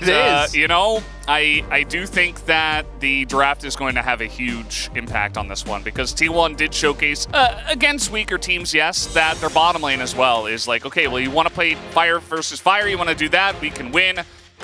It is. You know, I do think that the draft is going to have a huge impact on this one because T1 did showcase against weaker teams, yes, that their bottom lane as well is like, okay, well, you want to play fire versus fire, you want to do that, we can win.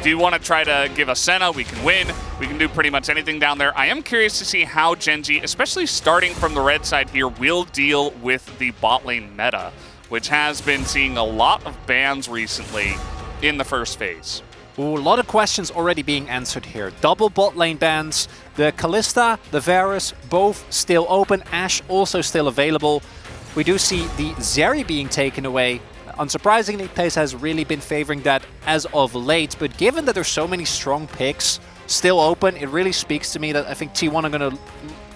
Do you want to try to give us Senna? We can win. We can do pretty much anything down there. I am curious to see how Gen G, especially starting from the red side here, will deal with the bot lane meta, which has been seeing a lot of bans recently in the first phase. Ooh, a lot of questions already being answered here. Double bot lane bans. The Kalista, the Varus, both still open. Ashe also still available. We do see the Zeri being taken away. Unsurprisingly, PaCe has really been favoring that as of late, but given that there's so many strong picks still open, it really speaks to me that I think T1 are going to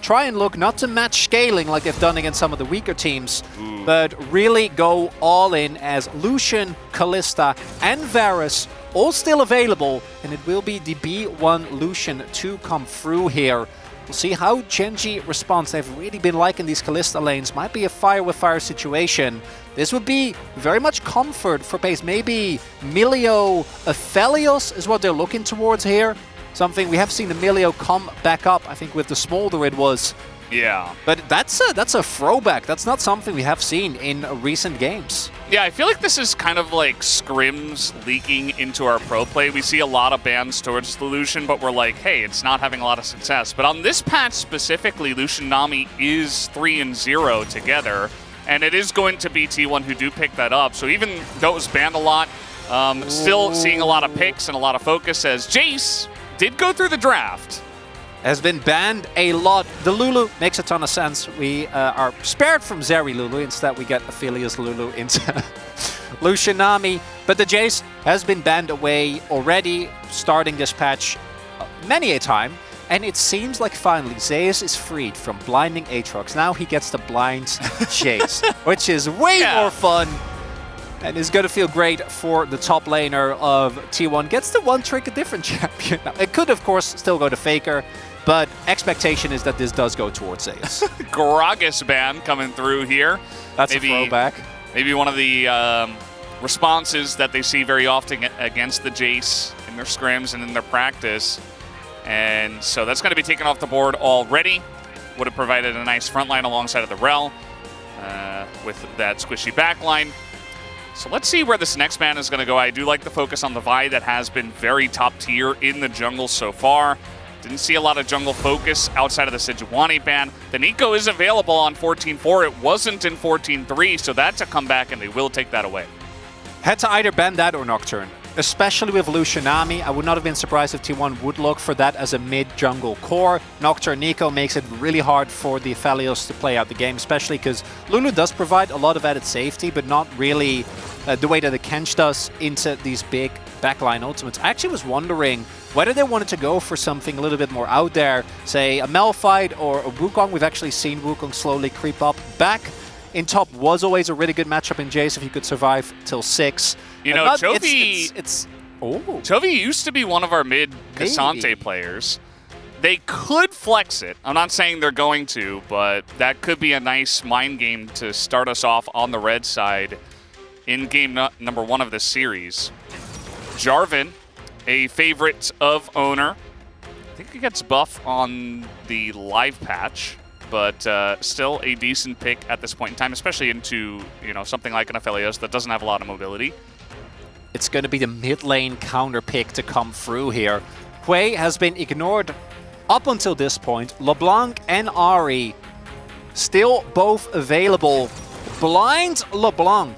try and look not to match scaling like they've done against some of the weaker teams, but really go all in as Lucian, Kalista, and Varus all still available, and it will be the B1 Lucian to come through here. We'll see how Gen G responds. They've really been liking these Kalista lanes. Might be a fire with fire situation. This would be very much comfort for PaCe. Maybe Milio Aphelios is what they're looking towards here. Something we have seen Emilio come back up, I think with the Smolder it was. Yeah. But that's a throwback. That's not something we have seen in recent games. Yeah, I feel like this is kind of like scrims leaking into our pro play. We see a lot of bans towards the Lucian, but we're like, hey, it's not having a lot of success. But on this patch specifically, Lucian Nami is 3-0 together, and it is going to be T1 who do pick that up. So even though it was banned a lot, still seeing a lot of picks and a lot of focus as Jace did go through the draft. Has been banned a lot. The Lulu makes a ton of sense. We are spared from Zeri Lulu. Instead, we get Aphelios Lulu into Lucian Nami. But the Jace has been banned away already, starting this patch many a time. And it seems like finally Zeus is freed from blinding Aatrox. Now he gets to blind Jace, which is way more fun. And is going to feel great for the top laner of T1. Gets the one trick a different champion. Now, it could, of course, still go to Faker. But expectation is that this does go towards Zeus. Gragas ban coming through here. That's maybe a throwback. Maybe one of the responses that they see very often against the Jace in their scrims and in their practice. And so that's going to be taken off the board already. Would have provided a nice front line alongside of the Rel with that squishy back line. So let's see where this next ban is going to go. I do like the focus on the Vi that has been very top tier in the jungle so far. Didn't see a lot of jungle focus outside of the Sejuani ban. The Nico is available on 14.4. It wasn't in 14.3, so that's a comeback, and they will take that away. Had to either ban that or Nocturne. Especially with Lucian Nami, I would not have been surprised if T1 would look for that as a mid-jungle core. Nocturne Nico makes it really hard for the Aphelios to play out the game, especially because Lulu does provide a lot of added safety, but not really the way that the Kench does into these big backline ultimates. I actually was wondering whether they wanted to go for something a little bit more out there, say a Malphite or a Wukong. We've actually seen Wukong slowly creep up. Back in top was always a really good matchup in Jace if he could survive till 6. You know, Chovy Chovy used to be one of our mid Cassante players. They could flex it. I'm not saying they're going to, but that could be a nice mind game to start us off on the red side in game number 1 of this series. Jarvan, a favorite of Owner. I think he gets buff on the live patch, but still a decent pick at this point in time, especially into something like an Aphelios that doesn't have a lot of mobility. It's going to be the mid lane counter pick to come through here. Hwei has been ignored up until this point. LeBlanc and Ahri still both available. Blind LeBlanc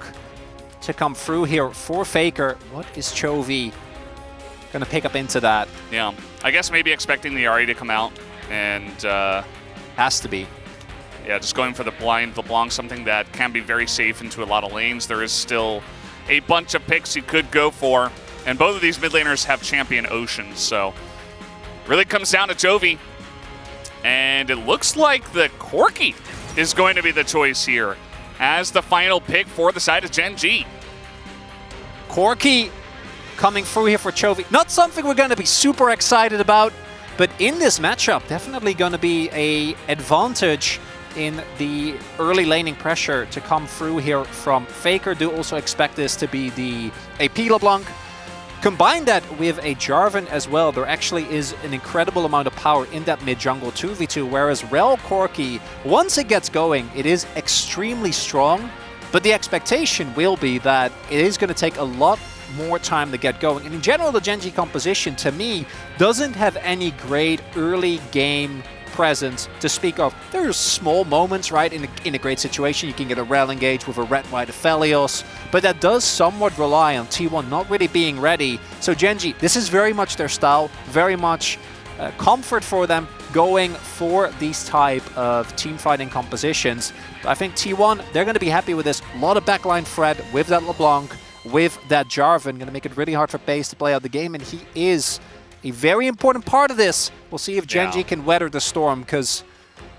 to come through here for Faker. What is Chovy going to pick up into that? Yeah, I guess maybe expecting the Ahri to come out and... has to be. Yeah, just going for the blind LeBlanc, something that can be very safe into a lot of lanes. There is still a bunch of picks you could go for, and both of these mid laners have champion Oceans, so really comes down to Chovy. And it looks like the Corki is going to be the choice here as the final pick for the side of Gen G. Corki coming through here for Chovy. Not something we're going to be super excited about, but in this matchup, definitely going to be an advantage in the early laning pressure to come through here from Faker. Do also expect this to be the AP LeBlanc. Combine that with a Jarvan as well, there actually is an incredible amount of power in that mid-jungle 2v2, whereas Rel Corki, once it gets going, it is extremely strong, but the expectation will be that it is going to take a lot more time to get going. And in general, the Gen G composition, to me, doesn't have any great early game presence to speak of. There's small moments, right? In a great situation, you can get a Rel engage with a red white Aphelios, but that does somewhat rely on T1 not really being ready. So Gen G, this is very much their style, very much comfort for them going for these type of team fighting compositions. But I think T1, they're going to be happy with this. A lot of backline threat with that LeBlanc, with that Jarvan, going to make it really hard for FaZe to play out the game, and he is a very important part of this. We'll see if Gen G can weather the storm, because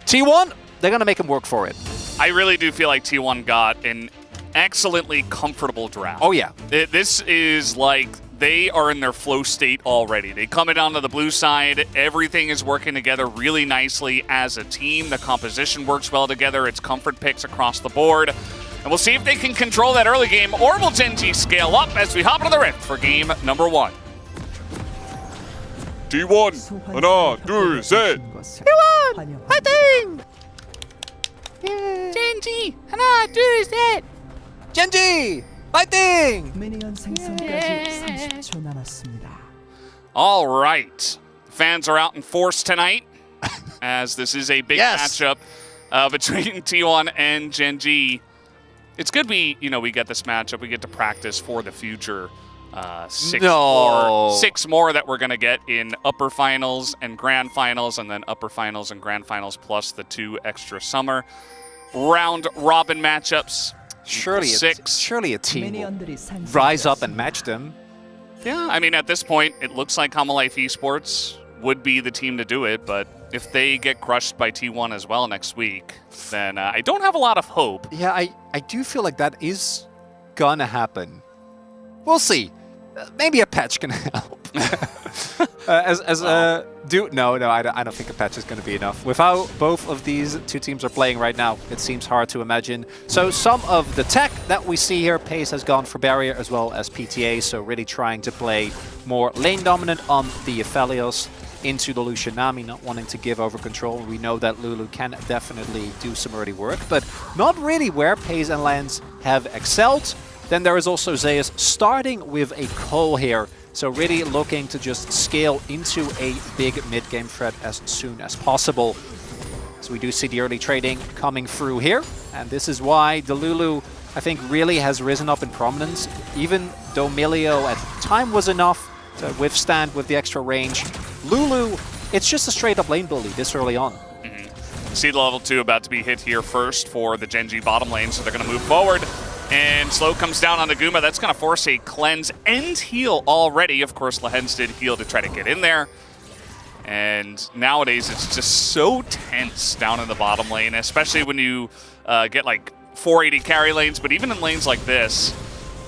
T1, they're going to make him work for it. I really do feel like T1 got an excellently comfortable draft. Oh, yeah. This is like they are in their flow state already. They come down to the blue side. Everything is working together really nicely as a team. The composition works well together. It's comfort picks across the board. And we'll see if they can control that early game, or will Gen G scale up as we hop into the Rift for game number 1. T1 하나 둘 셋. T1 화이팅! Gen G 하나 둘 셋. Gen G 화이팅! 미니언 생성까지 30초 남았습니다. All right, fans are out in force tonight, as this is a big matchup between T1 and Gen G. It's good we get this matchup. We get to practice for the future. 6 more that we're going to get in upper finals and grand finals, and then upper finals and grand finals plus the 2 extra summer round robin matchups. Surely a team will rise up and match them. Yeah, I mean, at this point, it looks like Hama Life Esports would be the team to do it, but if they get crushed by T1 as well next week, then I don't have a lot of hope. Yeah, I do feel like that is gonna happen. We'll see. Maybe a patch can help. No, I don't think a patch is going to be enough. With how both of these two teams are playing right now, it seems hard to imagine. So some of the tech that we see here, FaZe has gone for barrier as well as PTA, so really trying to play more lane dominant on the Aphelios into the Lucian Nami, not wanting to give over control. We know that Lulu can definitely do some early work, but not really where FaZe and Lens have excelled. Then there is also Zeus starting with a Cole here, so really looking to just scale into a big mid-game threat as soon as possible. So we do see the early trading coming through here, and this is why the Lulu, I think, really has risen up in prominence, even though Milio at the time was enough to withstand with the extra range. Lulu, it's just a straight-up lane bully this early on. Seed level 2 about to be hit here first for the Gen G bottom lane, so they're going to move forward. And Slow comes down on Naguma. That's going to force a cleanse and heal already. Of course, Lehens did heal to try to get in there. And nowadays, it's just so tense down in the bottom lane, especially when you get like 480 carry lanes. But even in lanes like this,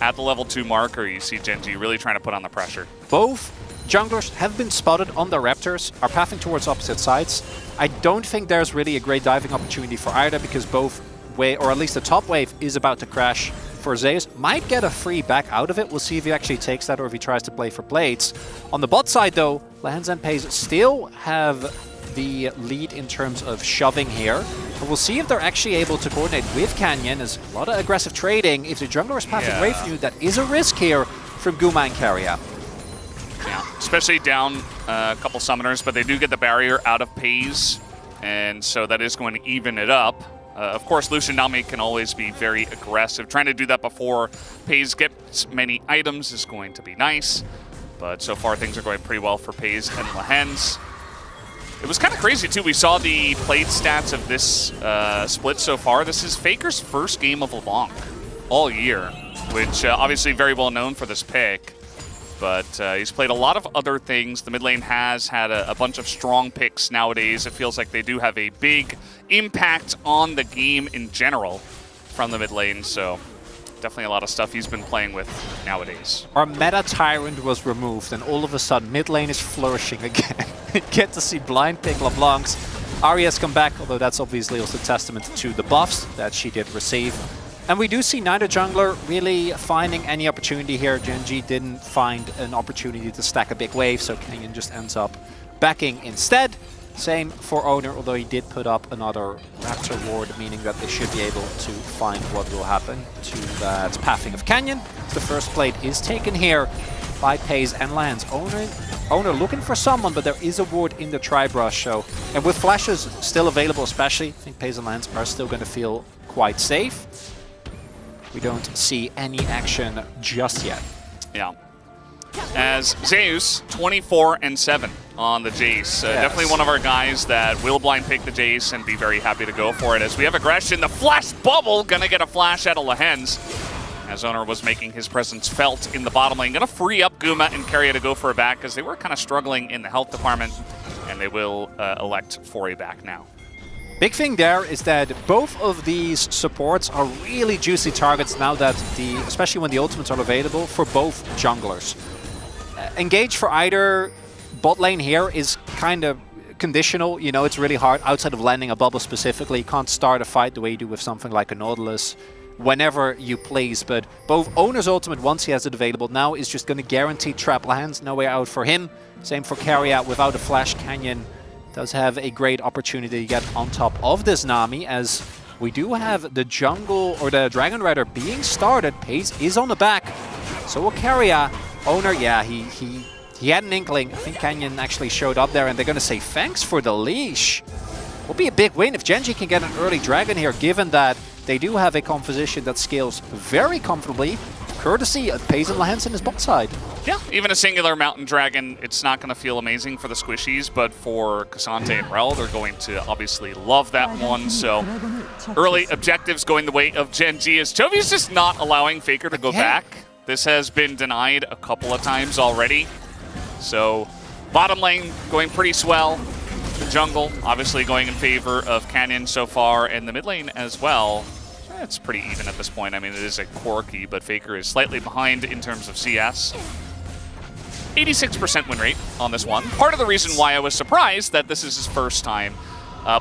at the level 2 marker, you see Gen G really trying to put on the pressure. Both junglers have been spotted on the Raptors, are pathing towards opposite sides. I don't think there's really a great diving opportunity for either, because both or at least the top wave is about to crash for Zeus. Might get a free back out of it. We'll see if he actually takes that or if he tries to play for blades. On the bot side though, Lehens and FaZe still have the lead in terms of shoving here. But we'll see if they're actually able to coordinate with Canyon. There's a lot of aggressive trading. If the jungler is pathing away from you, that is a risk here from Guma and Karya. Yeah, especially down a couple summoners, but they do get the barrier out of FaZe, and so that is going to even it up. Of course, Lucian Nami can always be very aggressive. Trying to do that before FaZe gets many items is going to be nice. But so far, things are going pretty well for FaZe and Lehens. It was kind of crazy, too. We saw the played stats of this split so far. This is Faker's first game of LeBlanc all year, which obviously very well known for this pick. But he's played a lot of other things. The mid lane has had a bunch of strong picks nowadays. It feels like they do have a big impact on the game in general from the mid lane. So definitely a lot of stuff he's been playing with nowadays. Our meta tyrant was removed, and all of a sudden mid lane is flourishing again. You get to see blind pick LeBlancs. Arya's come back, although that's obviously also testament to the buffs that she did receive. And we do see neither jungler really finding any opportunity here. Gen.G didn't find an opportunity to stack a big wave, so Canyon just ends up backing instead. Same for Owner, although he did put up another Raptor ward, meaning that they should be able to find what will happen to that pathing of Canyon. The first plate is taken here by Pays and lands. Owner looking for someone, but there is a ward in the Tri-Brush, so... And with flashes still available especially, I think Pays and lands are still going to feel quite safe. We don't see any action just yet. Yeah. As Zeus, 24-7 on the Jace. Yes. Definitely one of our guys that will blind pick the Jace and be very happy to go for it. As we have aggression, the flash bubble gonna get a flash out of Lehens. As Owner was making his presence felt in the bottom lane. Gonna free up Guma and Keria to go for a back because they were kind of struggling in the health department. And they will elect for a back now. Big thing there is that both of these supports are really juicy targets now that especially when the ultimates are available for both junglers. Engage for either bot lane here is kind of conditional. You know, it's really hard outside of landing a bubble specifically. You can't start a fight the way you do with something like a Nautilus whenever you please. But both Owner's ultimate, once he has it available now, is just going to guarantee trap lands. No way out for him. Same for Keria. Without a flash, Canyon does have a great opportunity to get on top of this Nami, as we do have the jungle or the Dragon Rider being started. Pace is on the back, so will Keria. Owner, yeah, he had an inkling. I think Canyon actually showed up there, and they're going to say thanks for the leash. Will be a big win if Gen.G can get an early Dragon here, given that they do have a composition that scales very comfortably, courtesy of Pays and Lehens in his bot side. Yeah, even a singular Mountain Dragon, it's not going to feel amazing for the squishies, but for Cassante and Rel, they're going to obviously love that one. So early objectives going the way of Gen.G as Tovy's just not allowing Faker to go back. This has been denied a couple of times already. So bottom lane going pretty swell. The jungle obviously going in favor of Canyon so far, and the mid lane as well. It's pretty even at this point. I mean, it is a quirky, but Faker is slightly behind in terms of CS. 86% win rate on this one. Part of the reason why I was surprised that this is his first time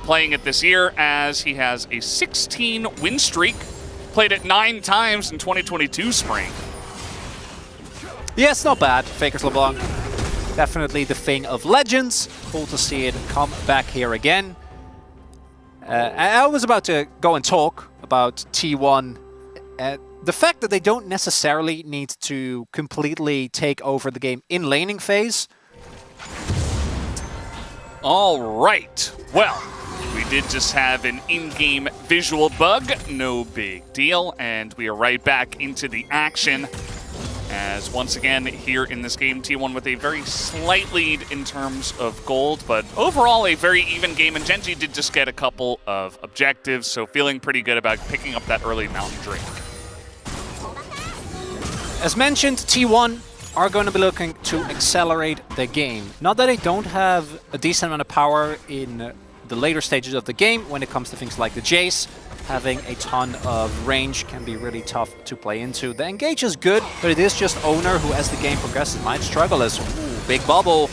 playing it this year, as he has a 16 win streak, played it 9 times in 2022 spring. Yeah, it's not bad. Faker's LeBlanc, definitely the thing of legends. Cool to see it come back here again. I was about to go and talk about T1. The fact that they don't necessarily need to completely take over the game in laning phase. All right. Well, we did just have an in-game visual bug. No big deal. And we are right back into the action. As once again, here in this game, T1 with a very slight lead in terms of gold, but overall a very even game, and Gen.G did just get a couple of objectives, so feeling pretty good about picking up that early Mountain Drake. As mentioned, T1 are going to be looking to accelerate the game. Not that they don't have a decent amount of power in the later stages of the game when it comes to things like the Jace. Having a ton of range can be really tough to play into. The engage is good, but it is just Owner who, as the game progresses, might struggle as big bubble.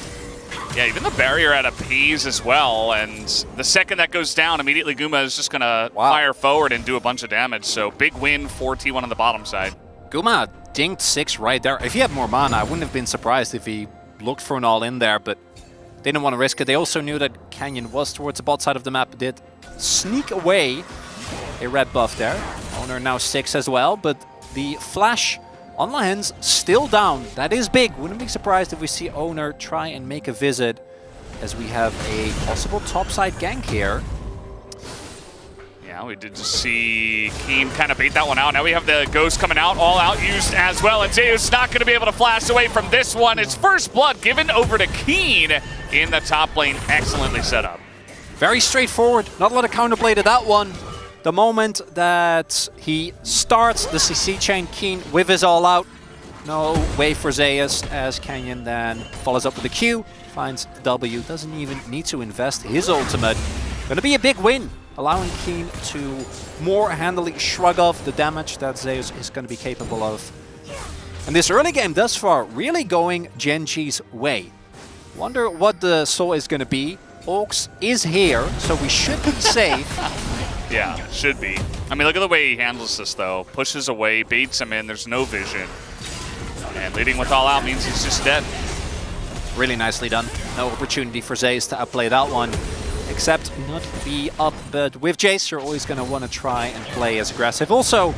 Yeah, even the barrier at a P's as well, and the second that goes down, immediately Guma is just going to fire forward and do a bunch of damage. So big win for T1 on the bottom side. Guma dinged 6 right there. If he had more mana, I wouldn't have been surprised if he looked for an all-in there, but they didn't want to risk it. They also knew that Canyon was towards the bot side of the map, did sneak away a red buff there. Owner now 6 as well, but the flash on Lehens still down. That is big. Wouldn't be surprised if we see Owner try and make a visit, as we have a possible topside gank here. Yeah, we did just see Keen kind of bait that one out. Now we have the Ghost coming out, all out used as well, and Zeus not going to be able to flash away from this one. It's first blood given over to Keen in the top lane. Excellently set up. Very straightforward. Not a lot of counterplay to that one. The moment that he starts the CC chain, Keen with his all out. No way for Zeus, as Canyon then follows up with the Q, finds W, doesn't even need to invest his ultimate. Gonna be a big win, allowing Keen to more handily shrug off the damage that Zeus is gonna be capable of. And this early game thus far really going Gen.G's way. Wonder what the soul is gonna be. Orcs is here, so we should be safe. Yeah, should be. I mean, look at the way he handles this, though. Pushes away, baits him in, there's no vision. And leading with all out means he's just dead. Really nicely done. No opportunity for Zays to outplay that one, except not be up. But with Jace, you're always going to want to try and play as aggressive. Also,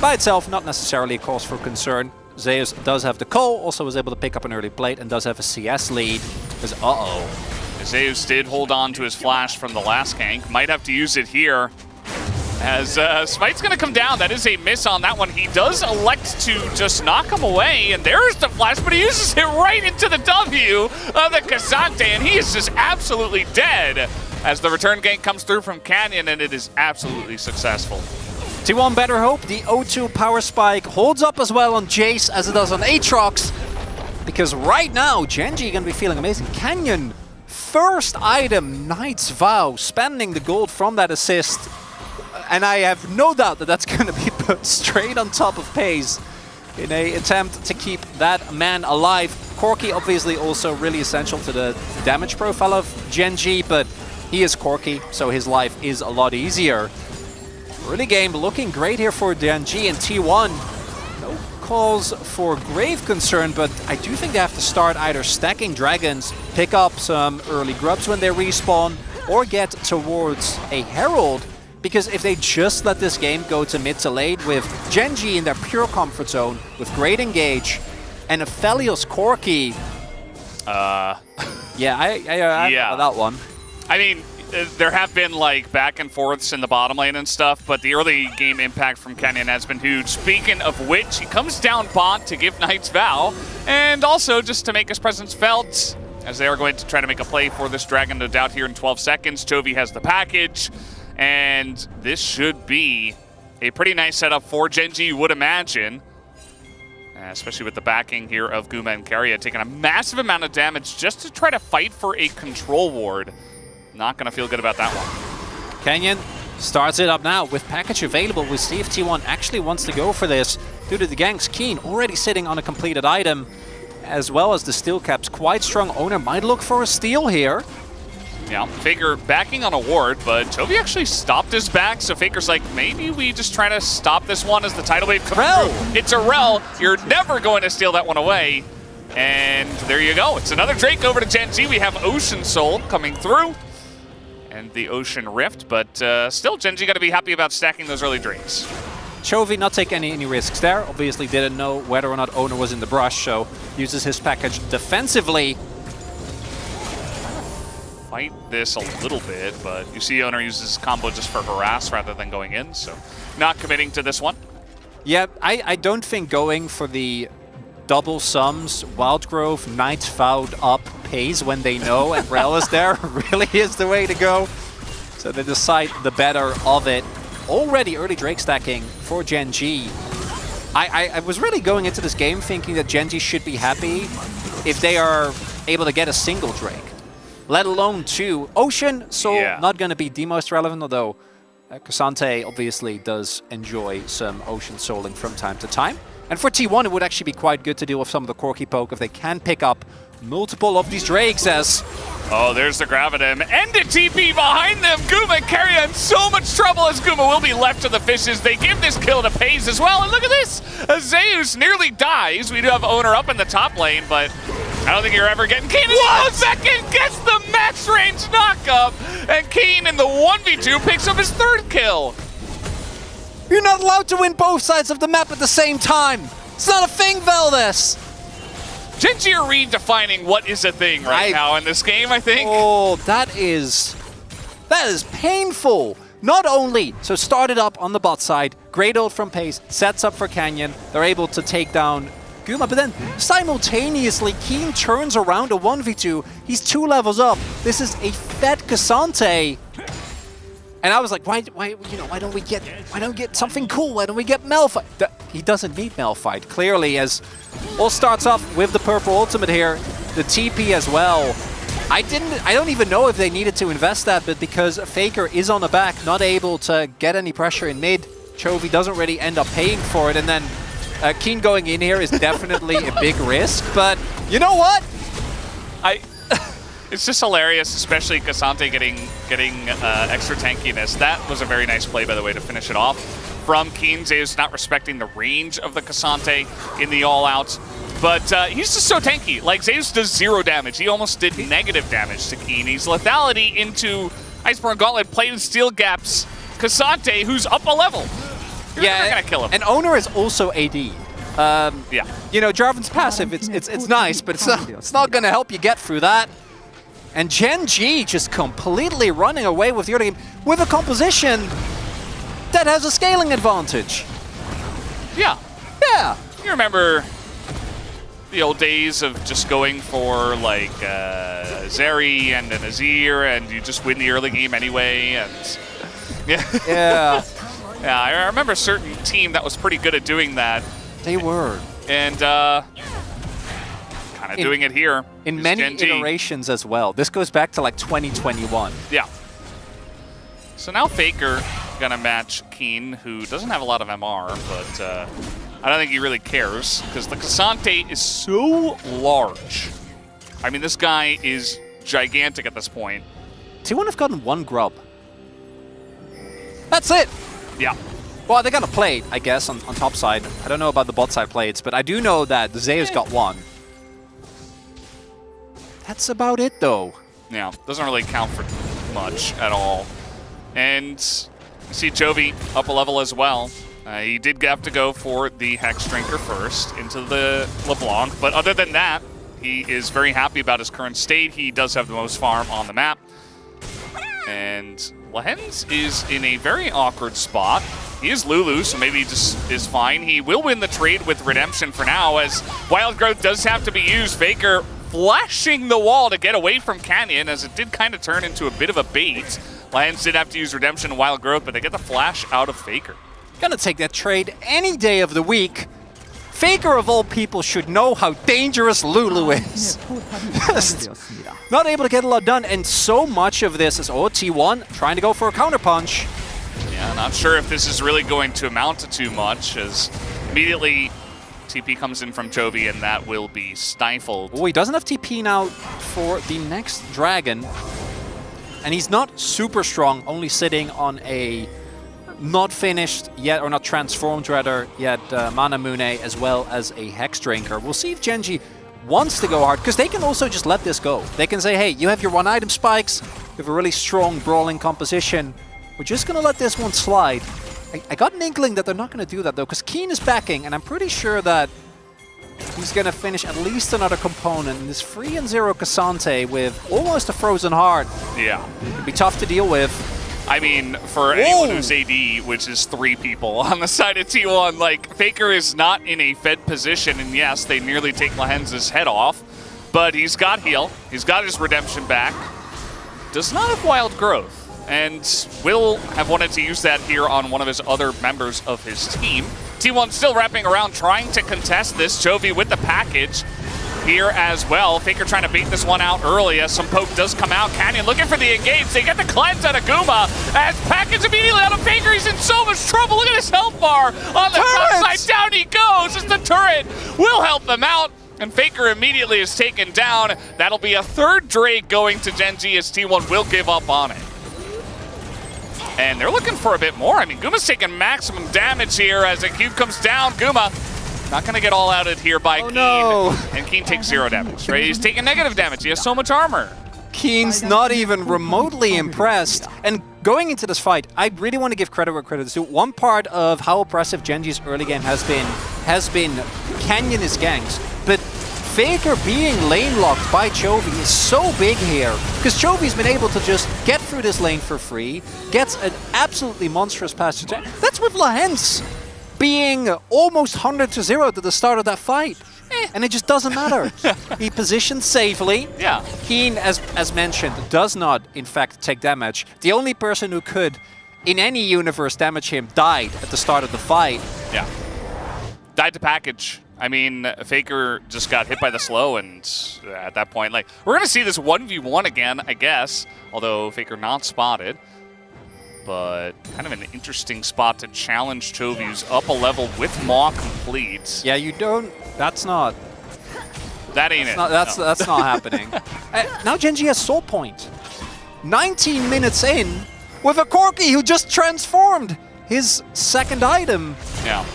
by itself, not necessarily a cause for concern. Zeus does have the call, also was able to pick up an early plate, and does have a CS lead. Because, Zeus did hold on to his flash from the last gank. Might have to use it here. As Smite's going to come down. That is a miss on that one. He does elect to just knock him away, and there's the flash, but he uses it right into the W of the Cassante, and he is just absolutely dead as the return gank comes through from Canyon, and it is absolutely successful. T1 better hope. The O2 power spike holds up as well on Jace as it does on Aatrox, because right now, Genji going to be feeling amazing. Canyon, first item, Knight's Vow, spending the gold from that assist. And I have no doubt that that's going to be put straight on top of Pace in an attempt to keep that man alive. Corki obviously also really essential to the damage profile of Genji, but he is Corki, so his life is a lot easier. Early game looking great here for Genji and T1. No calls for grave concern, but I do think they have to start either stacking dragons, pick up some early grubs when they respawn, or get towards a Herald. Because if they just let this game go to mid to late with Genji in their pure comfort zone, with great engage, and a Aphelios Corki... yeah, I know that one. I mean, there have been like back and forths in the bottom lane and stuff, but the early game impact from Canyon has been huge. Speaking of which, he comes down bot to give Knight's Vow, and also just to make his presence felt, as they are going to try to make a play for this dragon, no doubt, here in 12 seconds. Chovy has the package. And this should be a pretty nice setup for Genji, you would imagine. Especially with the backing here of Guma and Keria, taking a massive amount of damage just to try to fight for a control ward. Not going to feel good about that one. Canyon starts it up now with package available. We'll see if T1 actually wants to go for this. Due to the ganks, Keen already sitting on a completed item, as well as the steel caps. Quite strong. Owner might look for a steal here. Yeah, Faker backing on a ward, but Chovy actually stopped his back, so Faker's like, maybe we just try to stop this one as the tidal wave comes through. It's a Rel. You're never going to steal that one away. And there you go. It's another Drake over to Genji. We have Ocean Soul coming through. And the Ocean Rift, but still Genji got to be happy about stacking those early Drakes. Chovy not taking any risks there. Obviously didn't know whether or not Owner was in the brush, so uses his package defensively. Fight this a little bit, but you see Owner uses his combo just for harass rather than going in, so not committing to this one. Yeah, I don't think going for the double sums, Wildgrove, Knight Vowed up pays when they know and Rel is there really is the way to go. So they decide the better of it. Already early Drake stacking for Genji. I was really going into this game thinking that Genji should be happy if they are able to get a single Drake. Let alone two. Ocean Soul not going to be the most relevant, although Cassante obviously does enjoy some Ocean Souling from time to time. And for T1, it would actually be quite good to deal with some of the Corki poke if they can pick up multiple of these Drakes as... Oh, there's the Gravitum. And a TP behind them. Guma and Keria in so much trouble as Guma will be left to the fishes. They give this kill to Paze as well. And look at this. Zeus nearly dies. We do have Owner up in the top lane, but I don't think you're ever getting Keen. Goes back and gets the max range knockup. And Keen in the 1v2 picks up his third kill. You're not allowed to win both sides of the map at the same time. It's not a thing, Veldis. Genji are redefining what is a thing right now in this game, I think. Oh, that is painful. Not only, so started up on the bot side, great ult from Pace, sets up for Canyon. They're able to take down Guma, but then simultaneously, Keen turns around a 1v2. He's 2 levels up. This is a fed Cassante. And I was like, why don't we get something cool? Why don't we get Malphite? He doesn't need Malphite, clearly, as all starts off with the purple ultimate here. The TP as well. I don't even know if they needed to invest that, but because Faker is on the back, not able to get any pressure in mid, Chovy doesn't really end up paying for it. And then Keen going in here is definitely a big risk, but you know what? It's just hilarious, especially Cassante getting extra tankiness. That was a very nice play, by the way, to finish it off. From Keen, Zeus not respecting the range of the Cassante in the all-out. But he's just so tanky. Like, Zeus does 0 damage. He almost did negative damage to Keen. He's lethality into Iceborne Gauntlet, Plate and Steel gaps Cassante, who's up a level. You're never gonna kill him. And Owner is also AD. Yeah. You know, Jarvan's passive, it's nice, but it's not going to help you get through that. And Gen G just completely running away with the early game with a composition that has a scaling advantage. Yeah. Yeah. You remember the old days of just going for, like, Zeri and an Azir, and you just win the early game anyway, and... Yeah. Yeah, I remember a certain team that was pretty good at doing that. They were. And kind of doing it here. In many Gen G. iterations as well. This goes back to like 2021. Yeah. So now Faker gonna match Keen, who doesn't have a lot of MR, but I don't think he really cares, because the Cassante is so large. I mean, this guy is gigantic at this point. T1 have gotten 1 grub. That's it. Yeah. Well, they're gonna plate, I guess, on top side. I don't know about the bot side plates, but I do know that Zeus got 1. That's about it, though. Yeah, doesn't really count for much at all. And you see Jovi up a level as well. He did have to go for the Hex Drinker first into the LeBlanc, but other than that, he is very happy about his current state. He does have the most farm on the map. And Lehens is in a very awkward spot. He is Lulu, so maybe he just is fine. He will win the trade with Redemption for now, as Wild Growth does have to be used. Faker flashing the wall to get away from Canyon, as it did kind of turn into a bit of a bait. Lions did have to use Redemption and Wild Growth, but they get the flash out of Faker. Gonna take that trade any day of the week. Faker, of all people, should know how dangerous Lulu is. Just not able to get a lot done, and so much of this is T1 trying to go for a counterpunch. Yeah, not sure if this is really going to amount to too much, as immediately TP comes in from Jovi, and that will be stifled. Oh, he doesn't have TP now for the next dragon. And he's not super strong, only sitting on a not finished yet, or not transformed rather, yet Mana Mune, as well as a Hex Drinker. We'll see if Gen G wants to go hard, because they can also just let this go. They can say, hey, you have your 1-item spikes, you have a really strong brawling composition. We're just going to let this one slide. I got an inkling that they're not going to do that, though, because Keen is backing, and I'm pretty sure that he's going to finish at least another component in this 3-0 Cassante with almost a frozen heart. Yeah. It'd be tough to deal with. I mean, for anyone who's AD, which is 3 people on the side of T1, like, Faker is not in a fed position, and yes, they nearly take Lehens' head off, but he's got heal, he's got his Redemption back, does not have Wild Growth, and will have wanted to use that here on one of his other members of his team. T1 still wrapping around, trying to contest this. Jovi with the package here as well. Faker trying to bait this one out early as some poke does come out. Canyon looking for the engage. They get the cleanse out of Guma as package immediately out of Faker. He's in so much trouble. Look at his health bar on the top side. Down he goes as the turret will help them out. And Faker immediately is taken down. That'll be a 3rd Drake going to Gen G as T1 will give up on it. And they're looking for a bit more. I mean, Guma's taking maximum damage here as a cube comes down. Guma not going to get all outed here by Keen. No. And Keen takes 0 damage, right? He's taking negative damage. He has so much armor. Keen's not even remotely impressed. And going into this fight, I really want to give credit where credit is due. One part of how oppressive Gen G's early game has been Canyon is ganks. But Faker being lane locked by Jovi is so big here, because Jovi's been able to just get through this lane for free, gets an absolutely monstrous pass. That's with Lehens being almost 100-0 to the start of that fight. And it just doesn't matter. He positioned safely. Yeah. Keen, as mentioned, does not, in fact, take damage. The only person who could, in any universe, damage him died at the start of the fight. Yeah. Died to package. I mean, Faker just got hit by the slow, and at that point, like, we're going to see this 1v1 again, I guess, although Faker not spotted. But kind of an interesting spot to challenge Chovy's up a level with Maw complete. Yeah, you don't... That's not... That ain't it. That's not happening. Now Genji has Soul Point. 19 minutes in with a Corki who just transformed his second item. Yeah.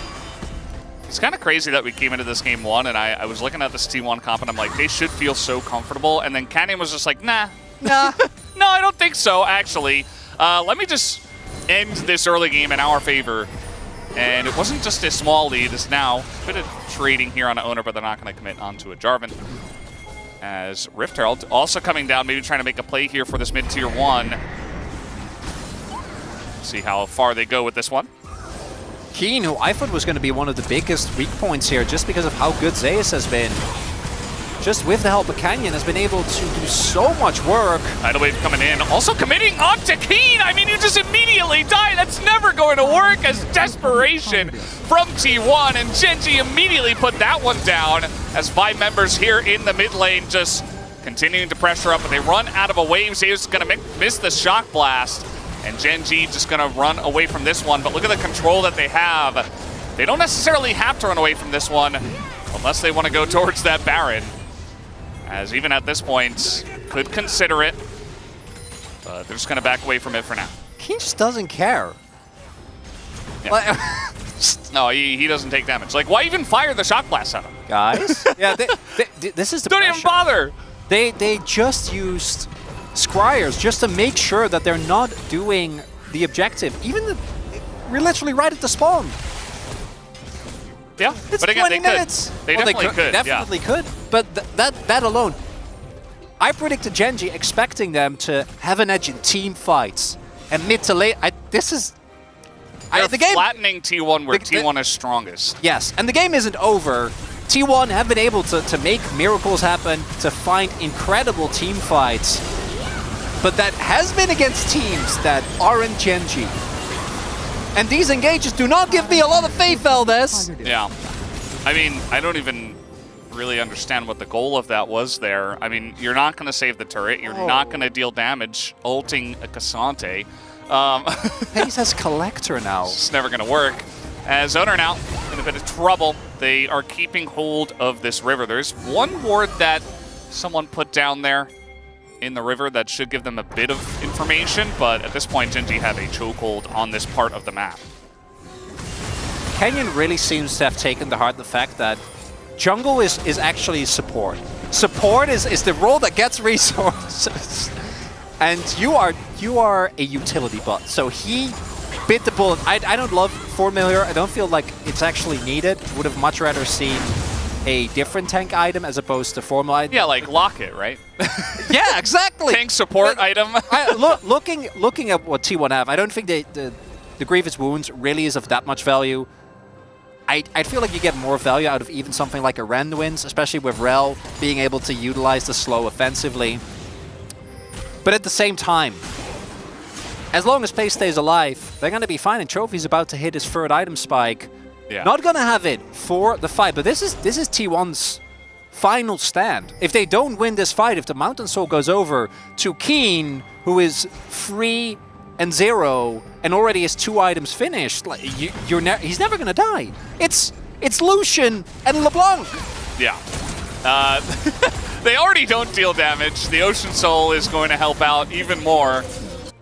It's kind of crazy that we came into this game 1, and I was looking at this T1 comp, and I'm like, they should feel so comfortable. And then Canyon was just like, nah. No, I don't think so, actually. Let me just end this early game in our favor. And it wasn't just a small lead. It's now a bit of trading here on an owner, but they're not going to commit onto a Jarvan. As Rift Herald also coming down, maybe trying to make a play here for this mid-tier 1. See how far they go with this one. Keen, who I thought was going to be one of the biggest weak points here just because of how good Zeus has been. Just with the help of Canyon, has been able to do so much work. Tidal Wave coming in, also committing onto Keen. I mean, you just immediately die. That's never going to work as desperation from T1. And Genji immediately put that one down as 5 members here in the mid lane just continuing to pressure up. But they run out of a wave. Zeus is going to miss the Shock Blast. And Genji just going to run away from this one. But look at the control that they have. They don't necessarily have to run away from this one unless they want to go towards that Baron. As even at this point, could consider it, but they're just going to back away from it for now. He just doesn't care. Yeah. Like, no, he doesn't take damage. Like, why even fire the Shock Blast at him? guys? Yeah, this is the Don't pressure. even bother! They just used Scryers just to make sure that they're not doing the objective. We're literally right at the spawn. Yeah, It's but again, 20 minutes. They definitely could. Definitely could. But that alone, I predicted Genji expecting them to have an edge in team fights and mid to late. They're the game flattening T1 where T1 is strongest. Yes, and the game isn't over. T1 have been able to make miracles happen, to find incredible team fights, but that has been against teams that aren't Genji. And these engages do not give me a lot of faith, Valdez. Yeah. I mean, I don't even really understand what the goal of that was there. I mean, you're not going to save the turret. You're not going to deal damage ulting a Cassante. Pace has Collector now. It's never going to work. As Owner now in a bit of trouble, they are keeping hold of this river. There's one ward that someone put down there in the river that should give them a bit of information, but at this point, Genji have a chokehold on this part of the map. Canyon really seems to have taken to heart the fact that jungle is actually support. Support is the role that gets resources. And you are a utility bot. So he bit the bullet. I don't love Familiar. I don't feel like it's actually needed. Would have much rather seen a different tank item as opposed to Formula. Yeah, like Locket, right? Yeah, exactly. Tank support item. Looking at what T1 have, I don't think the Grievous Wounds really is of that much value. I feel like you get more value out of even something like a Rendwins, especially with Rel being able to utilize the slow offensively. But at the same time, as long as Pace stays alive, they're going to be fine, and Trophy's about to hit his third item spike. Yeah. Not going to have it for the fight, but this is T1's final stand. If they don't win this fight, if the Mountain Soul goes over to Keen, who is 3-0 and already has 2 items finished, like, he's never going to die. It's Lucian and LeBlanc. Yeah. They already don't deal damage. The Ocean Soul is going to help out even more.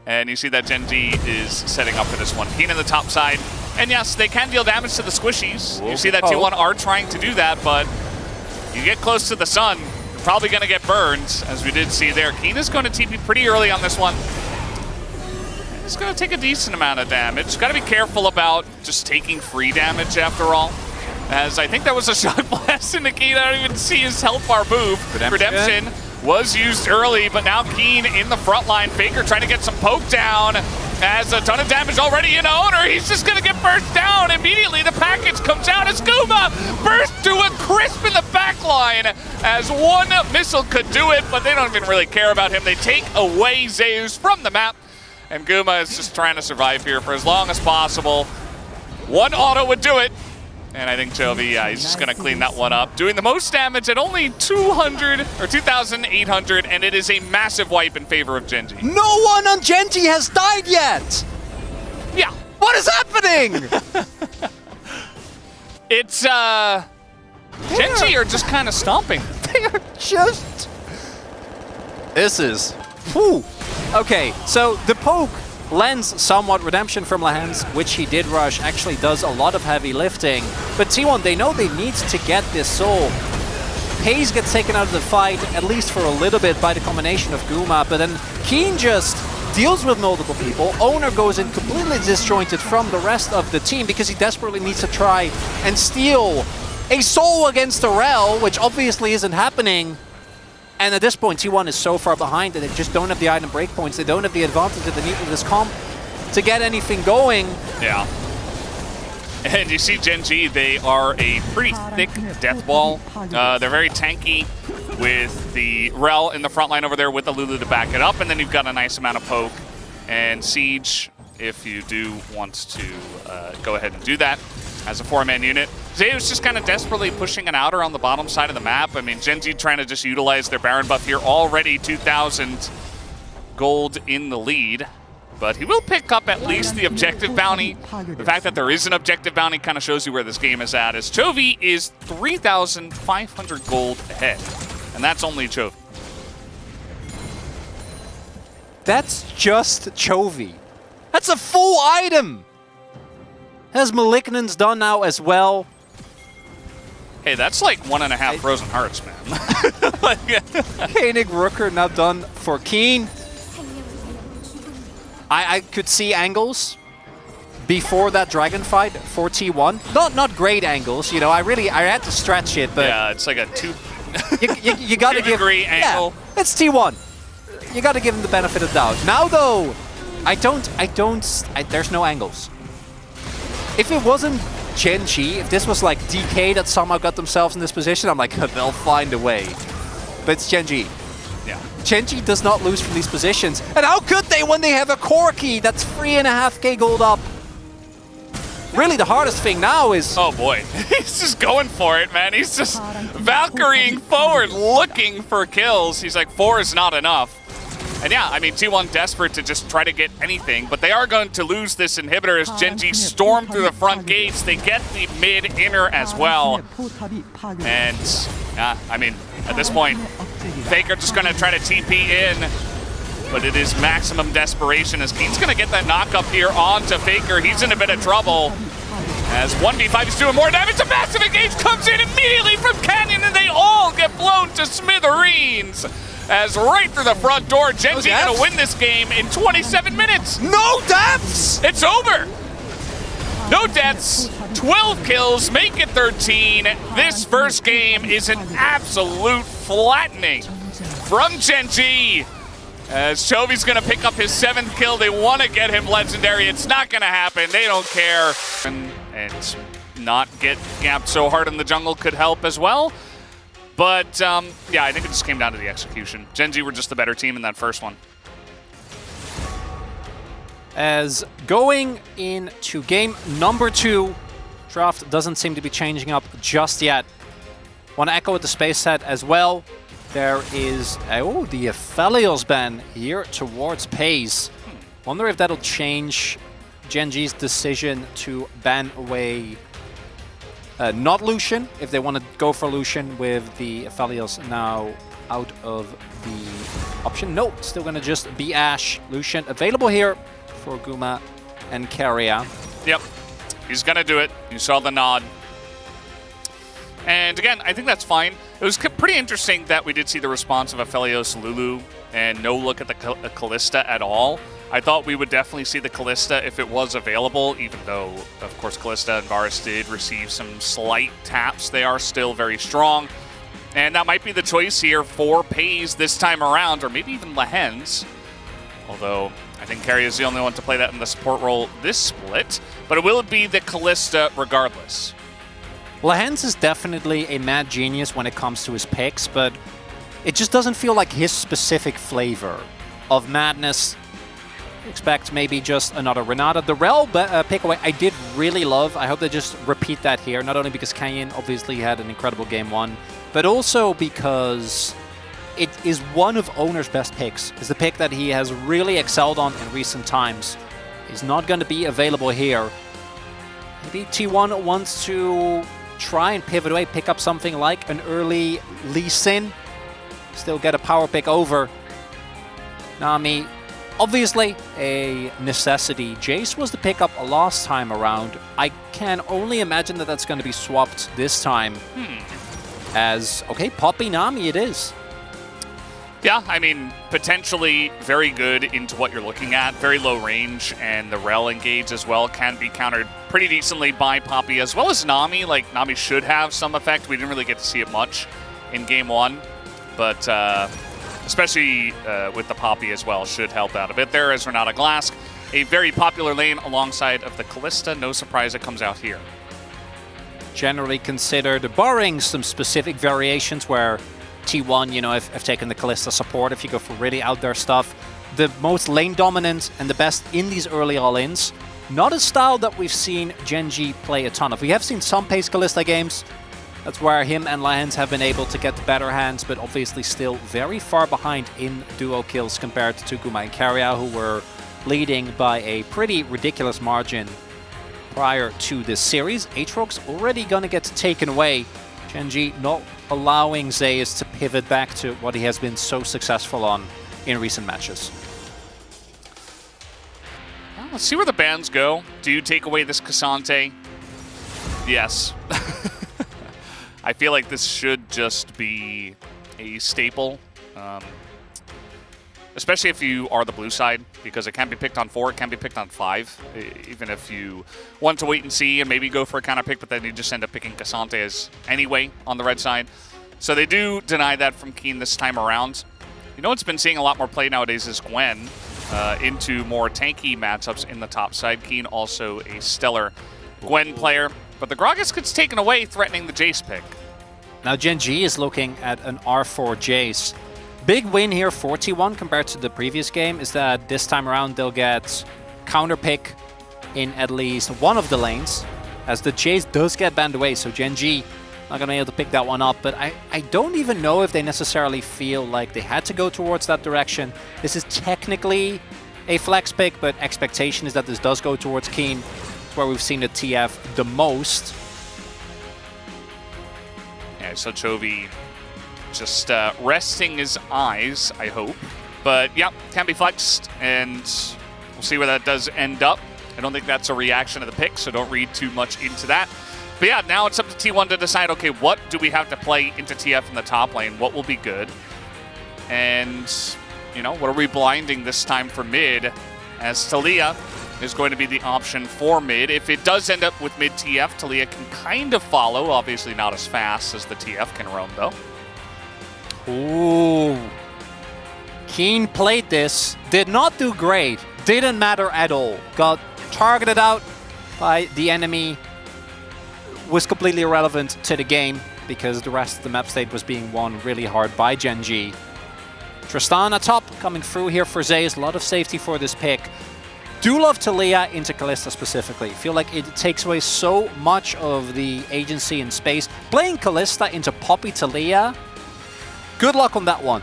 And you see that Genji is setting up for this one. Keen in the top side. And yes, they can deal damage to the squishies. You see that T1 are trying to do that, but you get close to the sun, you're probably going to get burned, as we did see there. Keen is going to TP pretty early on this one. He's going to take a decent amount of damage. Got to be careful about just taking free damage after all. As I think that was a Shock Blast into Keen. I don't even see his health bar move. Redemption was used early, but now Keen in the front line. Faker trying to get some poke down. Has a ton of damage already in Owner. He's just going to get burst down. Immediately the package comes out as Guma burst to a crisp in the back line, as one missile could do it, but they don't even really care about him. They take away Zeus from the map, and Guma is just trying to survive here for as long as possible. One auto would do it. And I think Chovy, yeah, he's just going to clean that one up. Doing the most damage at only 2,800, and it is a massive wipe in favor of Genji. No one on Genji has died yet! Yeah. What is happening? It's, Genji are just kind of stomping. They are just... This is... Whew. Okay, so the poke lends somewhat redemption from Lahens, which he did rush, actually does a lot of heavy lifting. But T1, they know they need to get this soul. Hayes gets taken out of the fight, at least for a little bit, by the combination of Guma, but then Keen just deals with multiple people. Owner goes in completely disjointed from the rest of the team because he desperately needs to try and steal a soul against a Rel, which obviously isn't happening. And at this point, T1 is so far behind that they just don't have the item breakpoints. They don't have the advantage that they need with this comp to get anything going. Yeah. And you see Gen G, they are a pretty thick death ball. They're very tanky with the Rel in the front line over there with the Lulu to back it up. And then you've got a nice amount of poke and siege if you do want to go ahead and do that as a 4-man unit. Zay was just kind of desperately pushing an outer on the bottom side of the map. I mean, Gen G trying to just utilize their Baron buff here. Already 2,000 gold in the lead. But he will pick up at least the objective bounty. The fact that there is an objective bounty kind of shows you where this game is at, as Chovy is 3,500 gold ahead. And that's only Chovy. That's just Chovy. That's a full item! Has Malignant's done now as well? Hey, that's like 1.5 Frozen Hearts, man. Koenig Rooker now done for Keen. I could see angles before that dragon fight for T1. Not great angles, you know. I had to stretch it, but yeah, it's like a you got to give degree angle. Yeah, it's T1. You got to give him the benefit of the doubt. Now though, there's no angles. If it wasn't Gen G, if this was like DK that somehow got themselves in this position, I'm like, they'll find a way. But it's Gen G. Yeah. Gen G does not lose from these positions. And how could they when they have a Corki that's 3.5k gold up? Really, the hardest thing now is... Oh boy, he's just going for it, man. He's just Valkyrieing forward, looking for kills. He's like, 4 is not enough. And yeah, I mean, T1 desperate to just try to get anything, but they are going to lose this inhibitor as Gen G storm through the front gates. They get the mid-inner as well. And, I mean, at this point, Faker just going to try to TP in, but it is maximum desperation as Keen's going to get that knock up here onto Faker. He's in a bit of trouble as 1v5 is doing more damage. A massive engage comes in immediately from Canyon, and they all get blown to smithereens. As right through the front door, Gen G gonna win this game in 27 minutes. No deaths! It's over. No deaths, 12 kills, make it 13. This first game is an absolute flattening from Gen G. As Chovy's gonna pick up his 7th kill. They wanna get him legendary. It's not gonna happen, they don't care. And not get gapped so hard in the jungle could help as well. But, yeah, I think it just came down to the execution. Gen G were just the better team in that first one. As going into game number 2, draft doesn't seem to be changing up just yet. Want to echo with the space set as well. There is, the Aphelios ban here towards Pays. Wonder if that'll change Gen G's decision to ban away not Lucian, if they want to go for Lucian with the Aphelios now out of the option. No, still going to just be Ashe. Lucian available here for Guma and Keria. Yep, he's going to do it. You saw the nod. And again, I think that's fine. It was pretty interesting that we did see the response of Aphelios Lulu and no look at the Kalista at all. I thought we would definitely see the Kalista if it was available, even though, of course, Kalista and Varus did receive some slight taps. They are still very strong. And that might be the choice here for Pays this time around, or maybe even Lahens. Although, I think Keria is the only one to play that in the support role this split. But it will be the Kalista regardless. Lahens is definitely a mad genius when it comes to his picks, but it just doesn't feel like his specific flavor of madness. Expect maybe just another Renata. The Rel pick away I did really love. I hope they just repeat that here, not only because Canyon obviously had an incredible game 1, but also because it is one of Owner's best picks. It's the pick that he has really excelled on in recent times. He's not going to be available here. Maybe T1 wants to try and pivot away, pick up something like an early Lee Sin, still get a power pick over Nami. Obviously a necessity. Jace was the pickup last time around. I can only imagine that that's going to be swapped this time. As, okay, Poppy Nami it is. Yeah, I mean, potentially very good into what you're looking at. Very low range, and the Rel engage as well can be countered pretty decently by Poppy, as well as Nami. Like, Nami should have some effect. We didn't really get to see it much in Game 1, but especially with the Poppy as well, should help out a bit there as Renata Glask. A very popular lane alongside of the Kalista. No surprise it comes out here. Generally considered, barring some specific variations where T1, you know, have taken the Kalista support, if you go for really out there stuff, the most lane dominant and the best in these early all-ins. Not a style that we've seen Gen.G play a ton of. We have seen some pace Kalista games. That's where him and Lions have been able to get the better hands, but obviously still very far behind in duo kills compared to Guma and Karya, who were leading by a pretty ridiculous margin prior to this series. Aatrox's already gonna get taken away. Gen.G not allowing Zeus to pivot back to what he has been so successful on in recent matches. Well, let's see where the bans go. Do you take away this Cassante? Yes. I feel like this should just be a staple, especially if you are the blue side, because it can be picked on 4, it can be picked on 5, even if you want to wait and see and maybe go for a counter pick, but then you just end up picking Cassante as anyway on the red side. So they do deny that from Keen this time around. You know what's been seeing a lot more play nowadays is Gwen into more tanky matchups in the top side. Keen also a stellar Gwen player, but the Gragas gets taken away, threatening the Jace pick. Now Gen.G is looking at an R4 Jace. Big win here for T1 compared to the previous game is that this time around they'll get counter pick in at least one of the lanes, as the Jace does get banned away, so Gen.G not going to be able to pick that one up. But I don't even know if they necessarily feel like they had to go towards that direction. This is technically a flex pick, but expectation is that this does go towards Keen. It's where we've seen the TF the most. Yeah, so Chovy just resting his eyes, I hope. But yeah, can be flexed, and we'll see where that does end up. I don't think that's a reaction to the pick, so don't read too much into that. But yeah, now it's up to T1 to decide, okay, what do we have to play into TF in the top lane? What will be good? And, you know, what are we blinding this time for mid? As Talia is going to be the option for mid. If it does end up with mid TF, Talia can kind of follow. Obviously not as fast as the TF can roam, though. Ooh. Keen played this, did not do great, didn't matter at all. Got targeted out by the enemy, was completely irrelevant to the game because the rest of the map state was being won really hard by Gen.G. Tristan atop, coming through here for Zeus, a lot of safety for this pick. Do love Talia into Kalista specifically. Feel like it takes away so much of the agency and space. Playing Kalista into Poppy Talia, good luck on that one.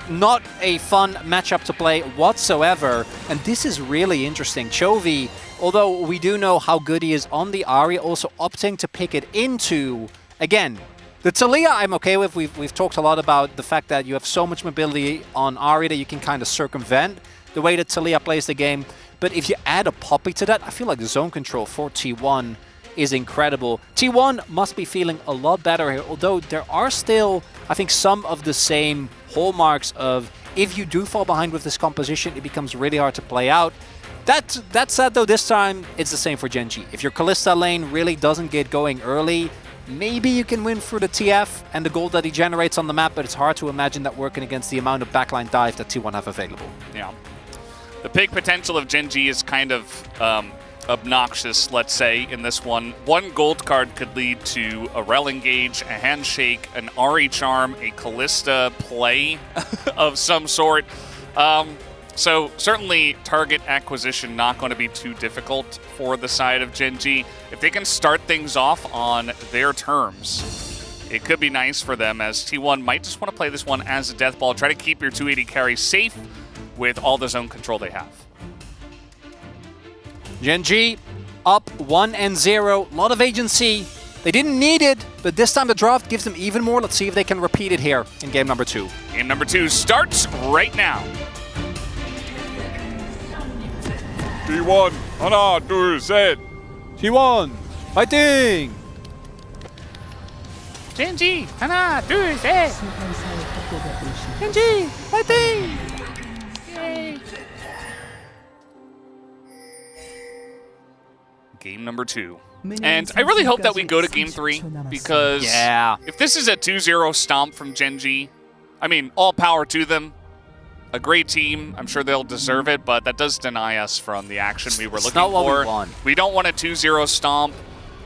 Not a fun matchup to play whatsoever. And this is really interesting. Chovy, although we do know how good he is on the Ahri, also opting to pick it into, again, the Talia I'm okay with. We've talked a lot about the fact that you have so much mobility on Ahri that you can kind of circumvent the way that Talia plays the game. But if you add a Poppy to that, I feel like the zone control for T1 is incredible. T1 must be feeling a lot better here, although there are still, I think, some of the same hallmarks of if you do fall behind with this composition, it becomes really hard to play out. That said, though, this time it's the same for Gen.G. If your Kalista lane really doesn't get going early, maybe you can win through the TF and the gold that he generates on the map, but it's hard to imagine that working against the amount of backline dive that T1 have available. Yeah. The pick potential of Gen.G is kind of obnoxious, let's say, in this one. One gold card could lead to a Rel engage, a handshake, an Ahri charm, a Kalista play of some sort. So certainly target acquisition not going to be too difficult for the side of Gen.G. If they can start things off on their terms, it could be nice for them, as T1 might just want to play this one as a death ball. Try to keep your 280 carry safe with all the zone control they have. Gen.G up 1-0. A lot of agency They didn't need it, but this time the draft gives them even more. Let's see if they can repeat it here in game number 2. Game number 2 starts right now. T1, 하나, 둘, 셋. T1, fighting! Genji, 하나, 둘, 셋. 소환사의 협곡에 오신 Genji, fighting! Game number 2. And I really hope that we go to game 3, because if this is a 2-0 stomp from Genji, I mean, all power to them. A great team. I'm sure they'll deserve it, but that does deny us from the action we were looking not what for. we want. We don't want a 2-0 stomp.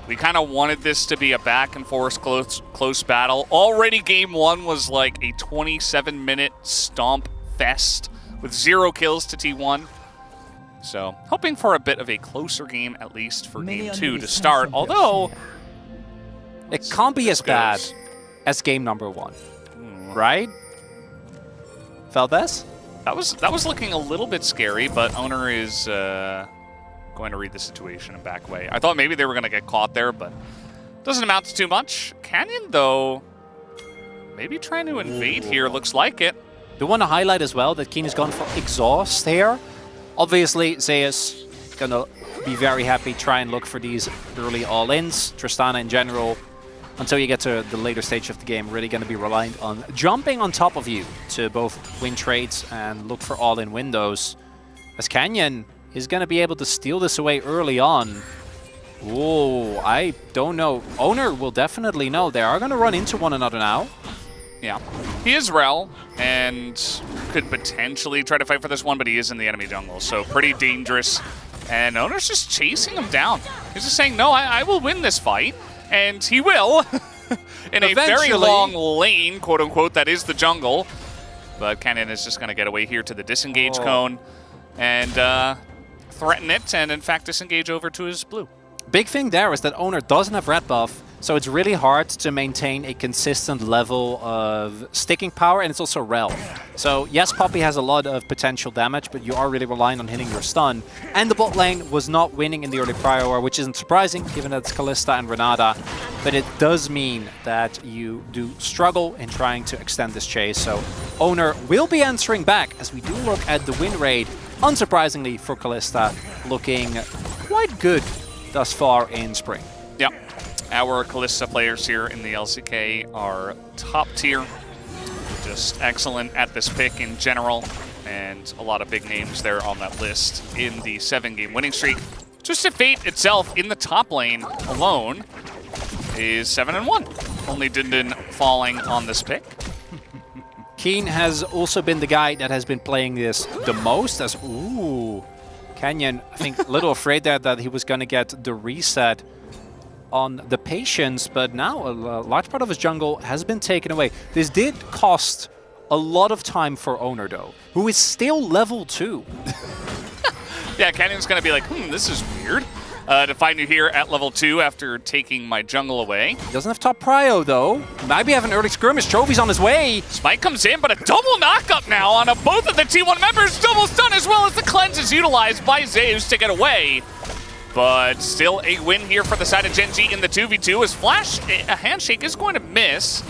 We kind of wanted this to be a back-and-forth close battle. Already game 1 was like a 27-minute stomp fest with 0 kills to T1. So, hoping for a bit of a closer game, at least for game 2 to start. Although, it can't be as bad as game number 1, right? Valdez? that was looking a little bit scary, but Owner is going to read the situation and back away. I thought maybe they were going to get caught there, but doesn't amount to too much. Canyon, though, maybe trying to invade here. Looks like it. We want to highlight as well that Keen has gone for exhaust here. Obviously, Zeus gonna be very happy, try and look for these early all-ins. Tristana in general, until you get to the later stage of the game, really gonna be reliant on jumping on top of you to both win trades and look for all-in windows. As Canyon is gonna be able to steal this away early on. Whoa, I don't know. Owner will definitely know. They are gonna run into one another now. Yeah. He is Rel, and could potentially try to fight for this one, but he is in the enemy jungle, so pretty dangerous. And Owner's just chasing him down. He's just saying, no, I will win this fight, and he will. In a very long lane, quote-unquote, that is the jungle. But Canyon is just going to get away here to the disengage cone and threaten it, and in fact disengage over to his blue. Big thing there is that Owner doesn't have red buff, so it's really hard to maintain a consistent level of sticking power, and it's also Rel. So yes, Poppy has a lot of potential damage, but you are really relying on hitting your stun. And the bot lane was not winning in the early prior war, which isn't surprising, given that it's Kalista and Renata. But it does mean that you do struggle in trying to extend this chase. So Owner will be answering back as we do look at the win rate, unsurprisingly for Kalista, looking quite good thus far in spring. Yep. Our Kalista players here in the LCK are top tier. Just excellent at this pick in general, and a lot of big names there on that list in the 7-game winning streak. Twisted Fate itself in the top lane alone is 7-1. Only Dindin falling on this pick. Keen has also been the guy that has been playing this the most, as Canyon, I think, a little afraid there that he was going to get the reset on the patience, but now a large part of his jungle has been taken away. This did cost a lot of time for Owner, though, who is still level 2. Yeah, Canyon's going to be like, this is weird. To find you here at level 2 after taking my jungle away. He doesn't have top prio, though. Maybe have an early skirmish. Trophy's on his way. Spike comes in, but a double knockup now on both of the T1 members. Double stun as well as the cleanse is utilized by Zeus to get away. But still a win here for the side of Genji in the 2v2 as Flash, a handshake is going to miss.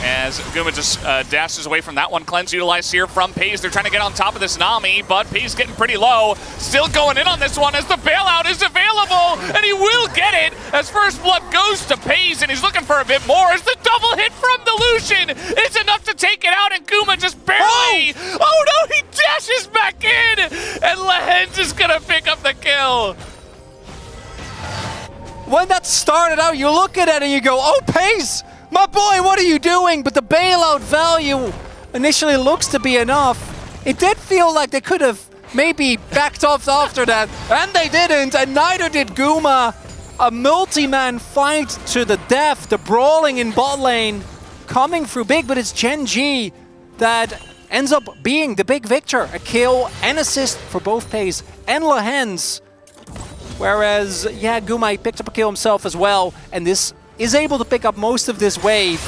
As Guma just dashes away from that one. Cleanse utilized here from Pays. They're trying to get on top of this Nami, but Pays getting pretty low. Still going in on this one as the bailout is available, and he will get it as First Blood goes to Pays, and he's looking for a bit more as the double hit from the Lucian is enough to take it out, and Guma just barely... Oh no, he dashes back in, and Lehens is going to pick up the kill. When that started out, you look at it and you go, oh, Pace, my boy, what are you doing? But the bailout value initially looks to be enough. It did feel like they could have maybe backed off after that, and they didn't, and neither did Guma. A multi-man fight to the death, the brawling in bot lane coming through big, but it's Genji that ends up being the big victor. A kill and assist for both Pace and Lehens. Whereas, yeah, Guma picked up a kill himself as well, and this is able to pick up most of this wave.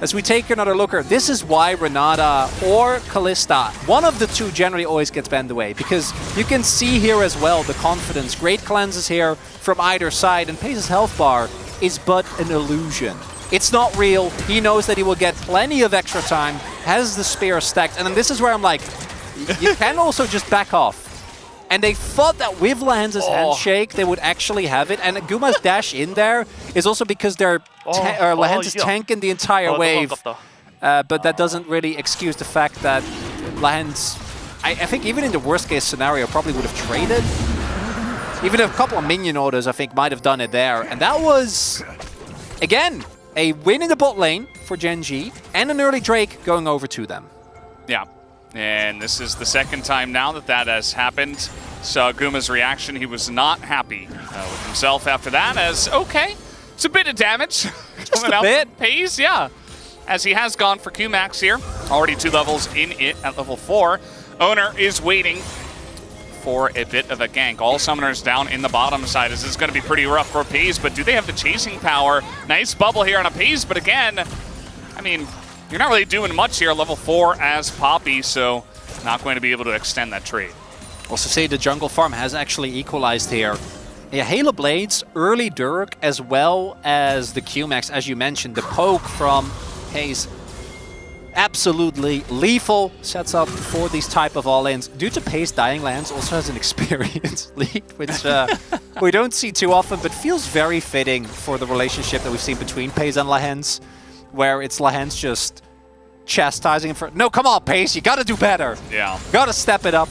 As we take another looker, this is why Renata or Kalista, one of the two generally always gets banned away, because you can see here as well the confidence. Great cleanses here from either side, and Pace's health bar is but an illusion. It's not real. He knows that he will get plenty of extra time, has the spear stacked, and then this is where I'm like, you can also just back off. And they thought that with Lahens' handshake, they would actually have it. And Guma's dash in there is also because they're Lahens is tanking the entire wave. But that doesn't really excuse the fact that Lahens, I think even in the worst case scenario, probably would have traded. Even a couple of minion orders, I think, might have done it there. And that was, again, a win in the bot lane for Gen G and an early Drake going over to them. Yeah. And this is the second time now that that has happened. So Guma's reaction, he was not happy with himself after that, as, okay, it's a bit of damage. Just a bit. Pays, yeah. As he has gone for Q-Max here. Already 2 levels in it at level 4. Owner is waiting for a bit of a gank. All summoners down in the bottom side. This is going to be pretty rough for Pays, but do they have the chasing power? Nice bubble here on a Pays, but again, I mean, you're not really doing much here, level 4 as Poppy, so not going to be able to extend that trade. Also see the jungle farm has actually equalized here. Yeah, Halo Blades, early Dirk, as well as the Q-Max, as you mentioned, the poke from Hayes. Absolutely lethal sets up for these type of all-ins. Due to Pace, Dying Lands also has an experience lead, which we don't see too often, but feels very fitting for the relationship that we've seen between Pace and Lahens, where it's Lahens just chastising him for, no, come on, Pace, you gotta do better. Yeah. Gotta step it up.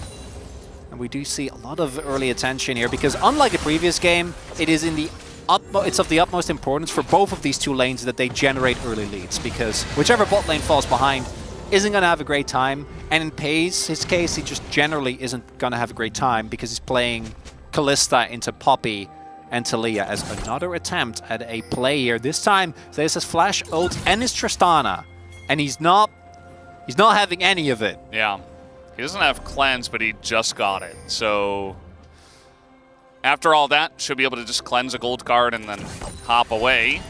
And we do see a lot of early attention here, because unlike the previous game, it is in the it's of the utmost importance for both of these two lanes that they generate early leads, because whichever bot lane falls behind isn't going to have a great time. And in his case, he just generally isn't going to have a great time because he's playing Kalista into Poppy and Talia as another attempt at a play here. This time, there's his flash ult and his Tristana, and he's not having any of it. Yeah. He doesn't have cleanse, but he just got it. So after all that, should be able to just cleanse a gold card and then hop away.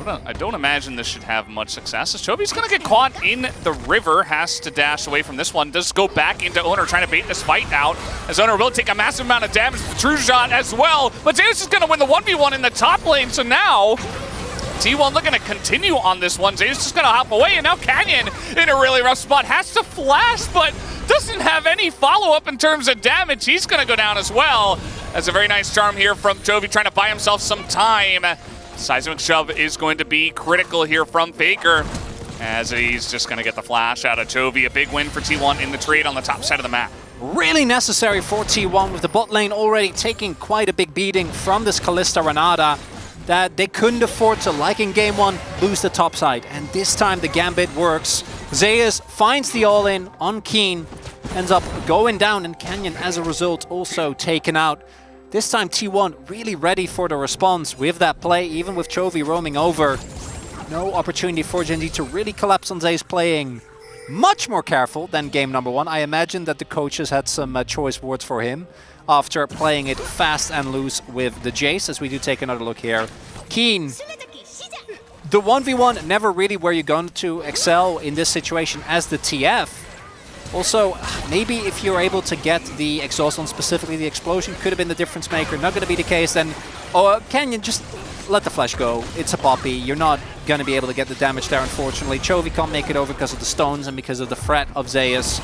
I don't imagine this should have much success. As Chovy's going to get caught in the river, has to dash away from this one. Does go back into Owner, trying to bait this fight out, as Owner will take a massive amount of damage with the True Shot as well. But Zeus is going to win the 1v1 in the top lane, so now T1 looking to continue on this one. Zeus is going to hop away, and now Canyon in a really rough spot. Has to flash, but doesn't have any follow-up in terms of damage. He's going to go down as well. That's a very nice charm here from Chovy, trying to buy himself some time. Seismic Shove is going to be critical here from Faker, as he's just going to get the flash out of Chovy. A big win for T1 in the trade on the top side of the map. Really necessary for T1, with the bot lane already taking quite a big beating from this Kalista Renata that they couldn't afford to, like in game 1, lose the top side. And this time the Gambit works. Zeus finds the all-in on Keen, ends up going down, and Canyon as a result also taken out. This time T1 really ready for the response with that play, even with Chovy roaming over. No opportunity for Gen G to really collapse on Zeus, playing much more careful than game number 1. I imagine that the coaches had some choice words for him after playing it fast and loose with the Jace, as we do take another look here. Keen, the 1v1 never really where you're going to excel in this situation as the TF. Also, maybe if you're able to get the exhaust on, specifically the explosion, could have been the difference maker. Not going to be the case then. Oh, Canyon, just let the flash go. It's a Poppy. You're not going to be able to get the damage there, unfortunately. Chovy can't make it over because of the stones and because of the threat of Zeus.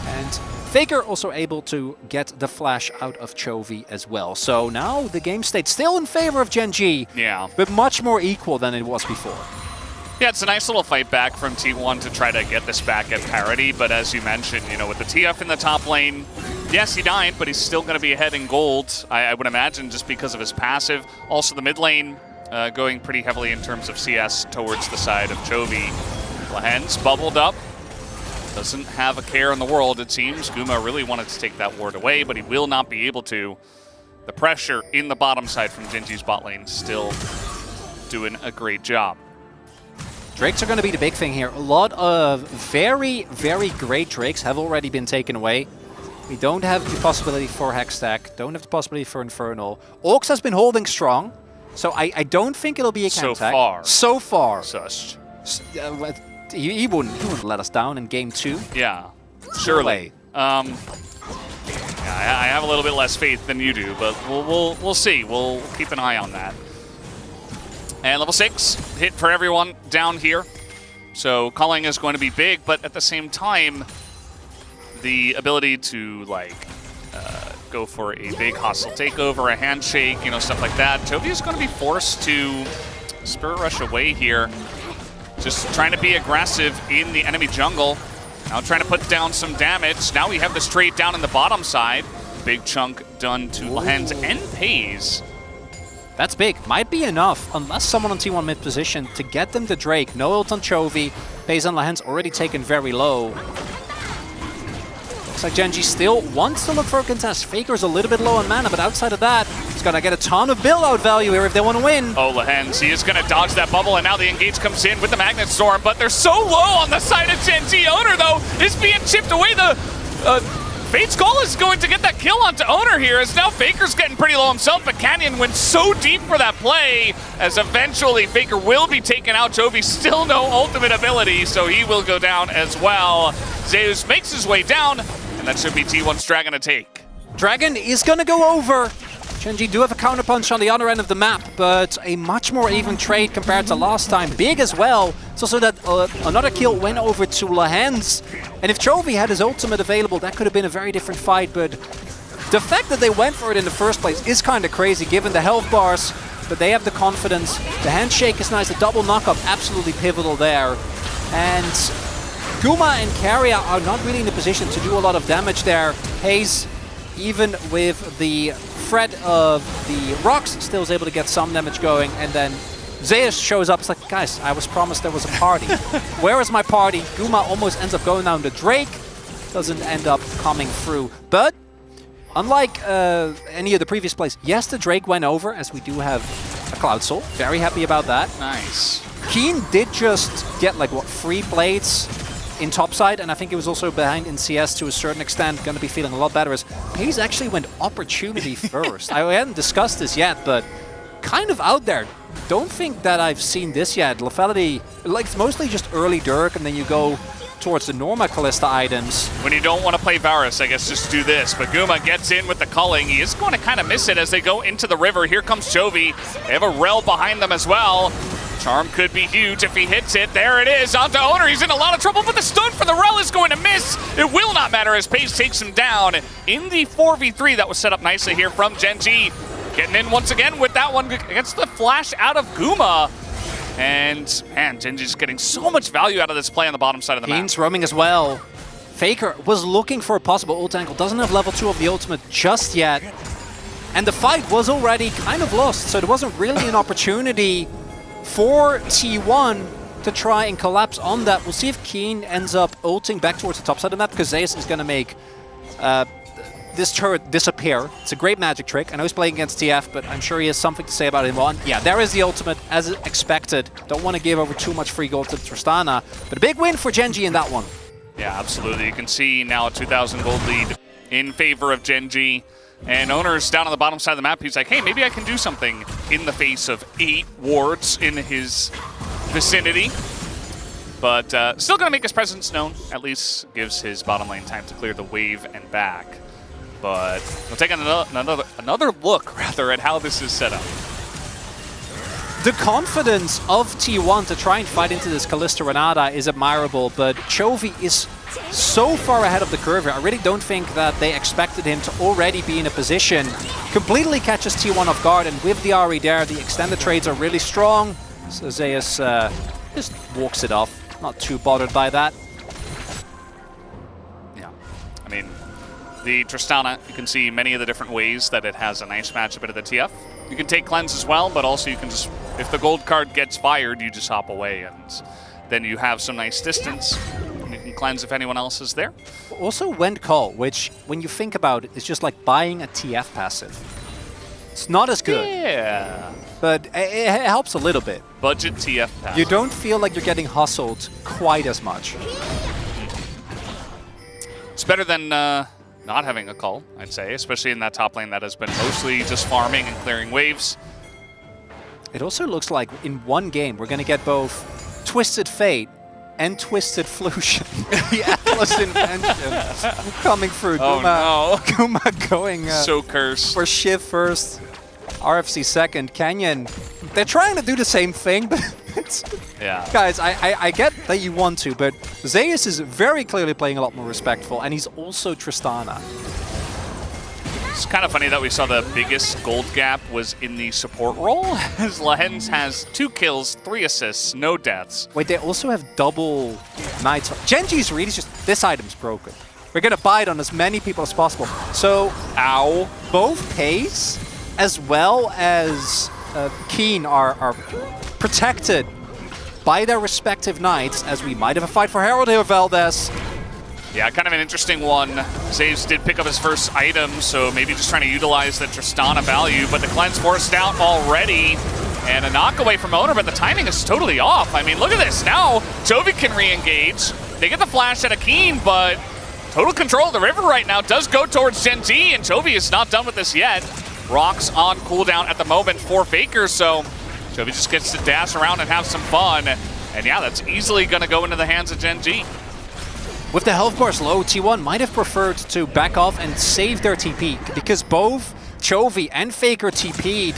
And Faker also able to get the flash out of Chovy as well. So now the game state still in favor of Gen G, yeah, but much more equal than it was before. Yeah, it's a nice little fight back from T1 to try to get this back at parity, but as you mentioned, you know, with the TF in the top lane, yes, he died, but he's still going to be ahead in gold, I would imagine, just because of his passive. Also, the mid lane going pretty heavily in terms of CS towards the side of Chovy. Lahens bubbled up. Doesn't have a care in the world, it seems. Guma really wanted to take that ward away, but he will not be able to. The pressure in the bottom side from Genji's bot lane still doing a great job. Drakes are going to be the big thing here. A lot of very, very great Drakes have already been taken away. We don't have the possibility for Hextech, don't have the possibility for Infernal. Orcs has been holding strong, so I don't think it'll be a so Chemtech. far. So far. Such. He wouldn't let us down in game 2. Yeah, surely. Yeah, I have a little bit less faith than you do, but we'll see. We'll keep an eye on that. And level 6 hit for everyone down here. So culling is going to be big, but at the same time, the ability to like go for a big hostile takeover, a handshake, you know, stuff like that. Chovy is going to be forced to Spirit Rush away here. Just trying to be aggressive in the enemy jungle. Now trying to put down some damage. Now we have this trade down in the bottom side. Big chunk done to Lehends and Pays. That's big. Might be enough, unless someone on T1 mid position, to get them to Drake. No ult on Chovy. Pays and Lehends already taken very low. Looks like Genji still wants to look for a contest. Faker's a little bit low on mana, but outside of that, he's gonna get a ton of build-out value here if they want to win. Oh, Lehends, he is gonna dodge that bubble, and now the engage comes in with the Magnet Storm, but they're so low on the side of Genji. Owner, though, is being chipped away. The Fate's Call is going to get that kill onto Owner here, as now Faker's getting pretty low himself, but Canyon went so deep for that play, as eventually Faker will be taken out. Chovy still no ultimate ability, so he will go down as well. Zeus makes his way down, and that should be T1's Dragon to take. Dragon is going to go over. Genji do have a counterpunch on the other end of the map, but a much more even trade compared to last time. Big as well. It's also that another kill went over to Lehends. And if Chovy had his ultimate available, that could have been a very different fight. But the fact that they went for it in the first place is kind of crazy, given the health bars. But they have the confidence. The handshake is nice. The double knockup, absolutely pivotal there. And Guma and Carrier are not really in the position to do a lot of damage there. Hayes, even with the threat of the rocks, still is able to get some damage going. And then Zeus shows up. It's like, guys, I was promised there was a party. Where is my party? Guma almost ends up going down to Drake. Doesn't end up coming through. But unlike any of the previous plays, yes, the Drake went over, as we do have a Cloud Soul. Very happy about that. Nice. Keen did just get, like, what, 3 blades in topside, and I think he was also behind in CS to a certain extent, going to be feeling a lot better as Hayes actually went opportunity first. I hadn't discussed this yet, but kind of out there. Don't think that I've seen this yet. Lethality, like, it's mostly just early Dirk, and then you go towards the Norma Callista items. When you don't want to play Varus, I guess just do this. But Guma gets in with the culling. He is going to kind of miss it as they go into the river. Here comes Chovy. They have a Rel behind them as well. Charm could be huge if he hits it. There it is, onto Owner. He's in a lot of trouble, but the stun for the Rel is going to miss. It will not matter as Pace takes him down in the 4v3 that was set up nicely here from Genji. Getting in once again with that one against the flash out of Guma. And, man, Genji's getting so much value out of this play on the bottom side of the map. Keen's roaming as well. Faker was looking for a possible ult angle. Doesn't have level 2 of the ultimate just yet. And the fight was already kind of lost, so there wasn't really an opportunity for T1 to try and collapse on that. We'll see if Keen ends up ulting back towards the top side of the map, because Zeus is going to make this turret disappear. It's a great magic trick. I know he's playing against TF, but I'm sure he has something to say about it. Yeah, there is the ultimate, as expected. Don't want to give over too much free gold to Tristana, but a big win for Genji in that one. Yeah, absolutely. You can see now a 2,000 gold lead in favor of Genji. And Owner's down on the bottom side of the map. He's like, hey, maybe I can do something in the face of 8 wards in his vicinity. But still going to make his presence known. At least gives his bottom lane time to clear the wave and back. But we'll take another look, rather, at how this is set up. The confidence of T1 to try and fight into this Callista Renata is admirable, but Chovy is so far ahead of the curve here. I really don't think that they expected him to already be in a position. Completely catches T1 off guard, and with the RE there, the extended trades are really strong. So Zeus just walks it off. Not too bothered by that. Yeah, I mean, the Tristana, you can see many of the different ways that it has a nice matchup into the TF. You can take cleanse as well, but also you can just, if the gold card gets fired, you just hop away, and then you have some nice distance. And you can cleanse if anyone else is there. Also Wend Call, which, when you think about it, is just like buying a TF passive. It's not as good. Yeah. But it helps a little bit. Budget TF pass. You don't feel like you're getting hustled quite as much. It's better than not having a call, I'd say, especially in that top lane that has been mostly just farming and clearing waves. It also looks like in one game we're going to get both Twisted Fate and Twisted Flution. The Atlas Invention coming through. Oh no. Guma going so cursed. for Shiv first, RFC second. Canyon they're trying to do the same thing, but it's, Yeah. guys, I get that you want to, but Zeus is very clearly playing a lot more respectful, and he's also Tristana. It's kind of funny that we saw the biggest gold gap was in the support role, as Lahens has 2 kills, 3 assists, no deaths. Wait, they also have double Knights. Genji's really just, this item's broken. We're gonna buy it on as many people as possible. So, Ow. both Pace as well as Keen are protected by their respective Knights, as we might have a fight for Herald here, Valdez. Yeah, kind of an interesting one. Zeus did pick up his first item, so maybe just trying to utilize the Tristana value, but the cleanse forced out already. And a knock away from Owner, but the timing is totally off. I mean, look at this. Now, Chovy can re-engage. They get the flash at a Keen, but total control of the river right now does go towards Gen G, and Chovy is not done with this yet. Rocks on cooldown at the moment for Faker, so Chovy just gets to dash around and have some fun. And yeah, that's easily going to go into the hands of Gen G. With the health bars low, T1 might have preferred to back off and save their TP, because both Chovy and Faker TP'd.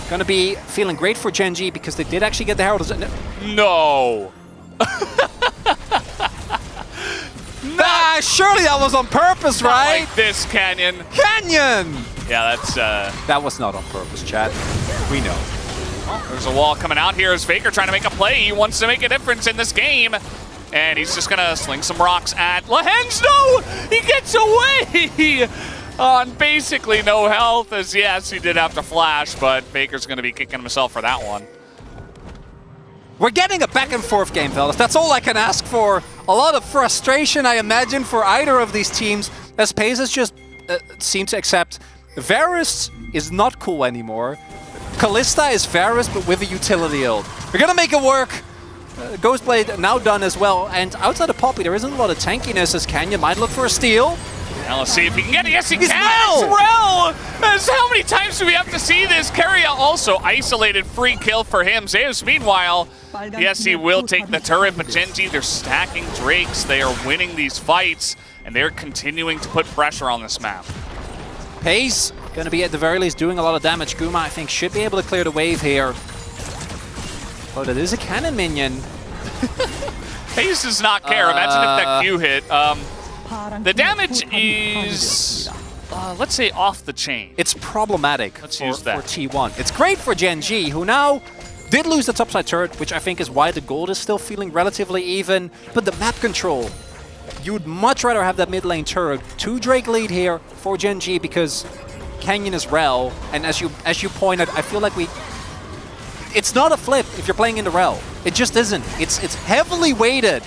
Gonna be feeling great for Gen G, because they did actually get the Herald. No! Nah, surely that was on purpose, right? Like this, Canyon. Canyon! Yeah, that's... That was not on purpose, Chad. We know. Well, there's a wall coming out here as Faker trying to make a play. He wants to make a difference in this game. And he's just going to sling some rocks at Lahens. No! He gets away! On basically no health, as yes, he did have to flash, but Faker's going to be kicking himself for that one. We're getting a back and forth game, fellas. That's all I can ask for. A lot of frustration, I imagine, for either of these teams, as Pacers just seem to accept Varus is not cool anymore. Kalista is Varus, but with a utility ult. We're going to make it work. Ghostblade now done as well, and outside of Poppy, there isn't a lot of tankiness, as Canyon might look for a steal. Now let's see if he can get it. Yes, he He's can. Rel! It's Rel! As how many times do we have to see this? Keria also isolated, free kill for him. Zeus, meanwhile, yes, he will take the turret, but Gen G, they're stacking Drakes. They are winning these fights, and they're continuing to put pressure on this map. Pace, going to be at the very least doing a lot of damage. Guma, I think, should be able to clear the wave here. But it is a cannon minion. Pace does not care. Imagine if that Q hit. The damage is, let's say, off the chain. It's problematic Let's for use that. T1. It's great for Gen G, who now did lose the topside turret, which I think is why the gold is still feeling relatively even. But the map control, you'd much rather have that mid lane turret. 2 Drake lead here for Gen G, because Canyon is Rel, and as you pointed, I feel like it's not a flip if you're playing in the Rel. It just isn't. It's heavily weighted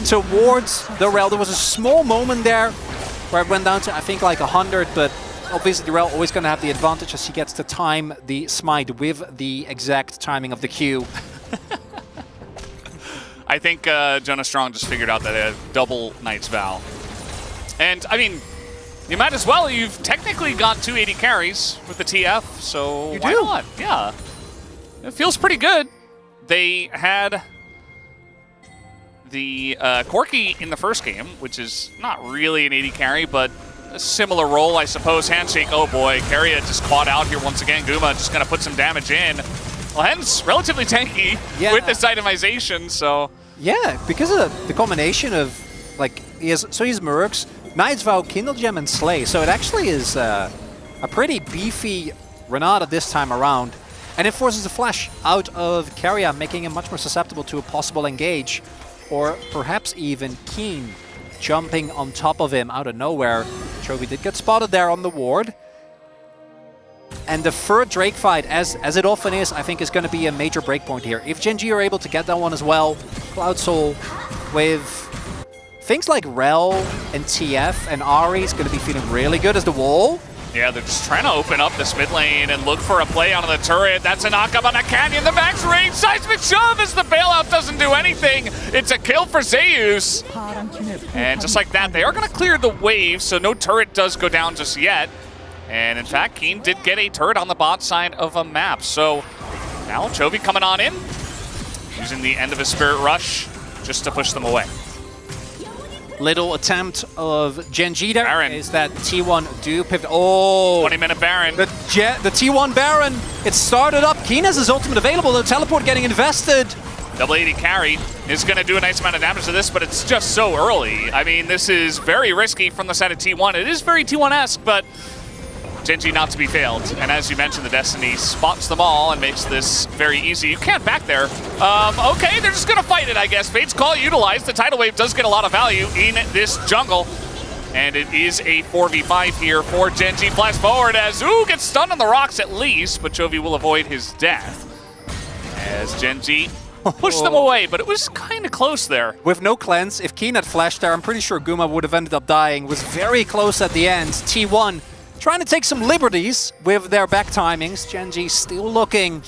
towards the Rel. There was a small moment there where it went down to, I think, like 100, but obviously the Rel always going to have the advantage as he gets to time the smite with the exact timing of the Q. I think Jonah Strong just figured out that it had double Knight's Vow. And, I mean, you might as well. You've technically got 280 carries with the TF, so why not? Yeah. It feels pretty good. They had the Corki in the first game, which is not really an 80 carry, but a similar role, I suppose. Handshake, oh boy. Keria just caught out here once again. Guma just going to put some damage in. Well, Hen's relatively tanky with this itemization, so... Yeah, because of the combination of, like, he's Mercs, Knight's Vow, Kindle Gem, and Slay, so it actually is a pretty beefy Renata this time around. And it forces a flash out of Keria, making him much more susceptible to a possible engage. Or perhaps even Keen jumping on top of him out of nowhere. Chovy did get spotted there on the ward. And the third Drake fight, as it often is, I think is going to be a major breakpoint here. If Gen G are able to get that one as well, Cloud Soul with things like Rel and TF and Ahri is going to be feeling really good as the wall. Yeah, they're just trying to open up this mid lane and look for a play onto the turret. That's a knock-up on a Canyon. The max range seismic shove as the bailout doesn't do anything. It's a kill for Zeus. And just like that, they are going to clear the wave, so no turret does go down just yet. And in fact, Keen did get a turret on the bot side of a map. So now Chovy coming on in, using the end of his Spirit Rush just to push them away. Little attempt of Genji there Baron. is that T1 do pivot. Oh, 20-minute Baron. the T1 Baron. It started up. Keen has his ultimate available. The teleport getting invested. Double 80 carry is going to do a nice amount of damage to this, but it's just so early. I mean, this is very risky from the side of T1. It is very T1-esque, but Genji not to be failed. And as you mentioned, the Destiny spots them all and makes this very easy. You can't back there. Okay, they're just going to fight it, I guess. Fate's Call utilized. The Tidal Wave does get a lot of value in this jungle. And it is a 4v5 here for Genji. Flash forward as gets stunned on the rocks at least, but Chovy will avoid his death. As Genji pushed them away, but it was kind of close there. With no cleanse, if Keen had flashed there, I'm pretty sure Guma would have ended up dying. Was very close at the end. T1 trying to take some liberties with their back timings. Genji still looking,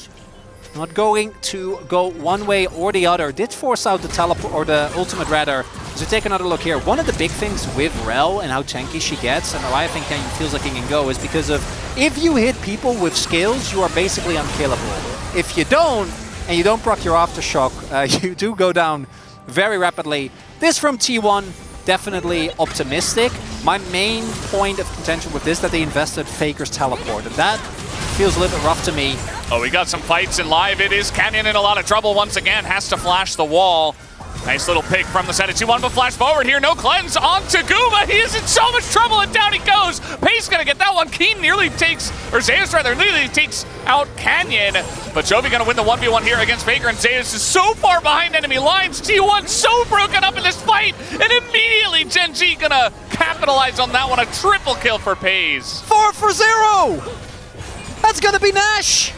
not going to go one way or the other. Did force out the teleport, or the ultimate rather. As we take another look here, one of the big things with Rel and how tanky she gets, and why I think Kenyon feels like he can go, is because of if you hit people with skills, you are basically unkillable. If you don't, and you don't proc your Aftershock, you do go down very rapidly. This from T1, definitely optimistic. My main point of contention with this that they invested Faker's teleport, and that feels a little bit rough to me. Oh, we got some fights in live. It is Canyon in a lot of trouble once again. Has to flash the wall. Nice little pick from the side of T1, but flash forward here. No cleanse onto Guma. He is in so much trouble, and down he goes. Pay's gonna get that one. Keen nearly takes, or Zeus rather, nearly takes out Canyon. But Chovy gonna win the 1v1 here against Faker, and Zeus is so far behind enemy lines. T1 so broken up in this fight, and immediately Genji gonna capitalize on that one. A triple kill for Pays. 4 for 0! That's gonna be Nash!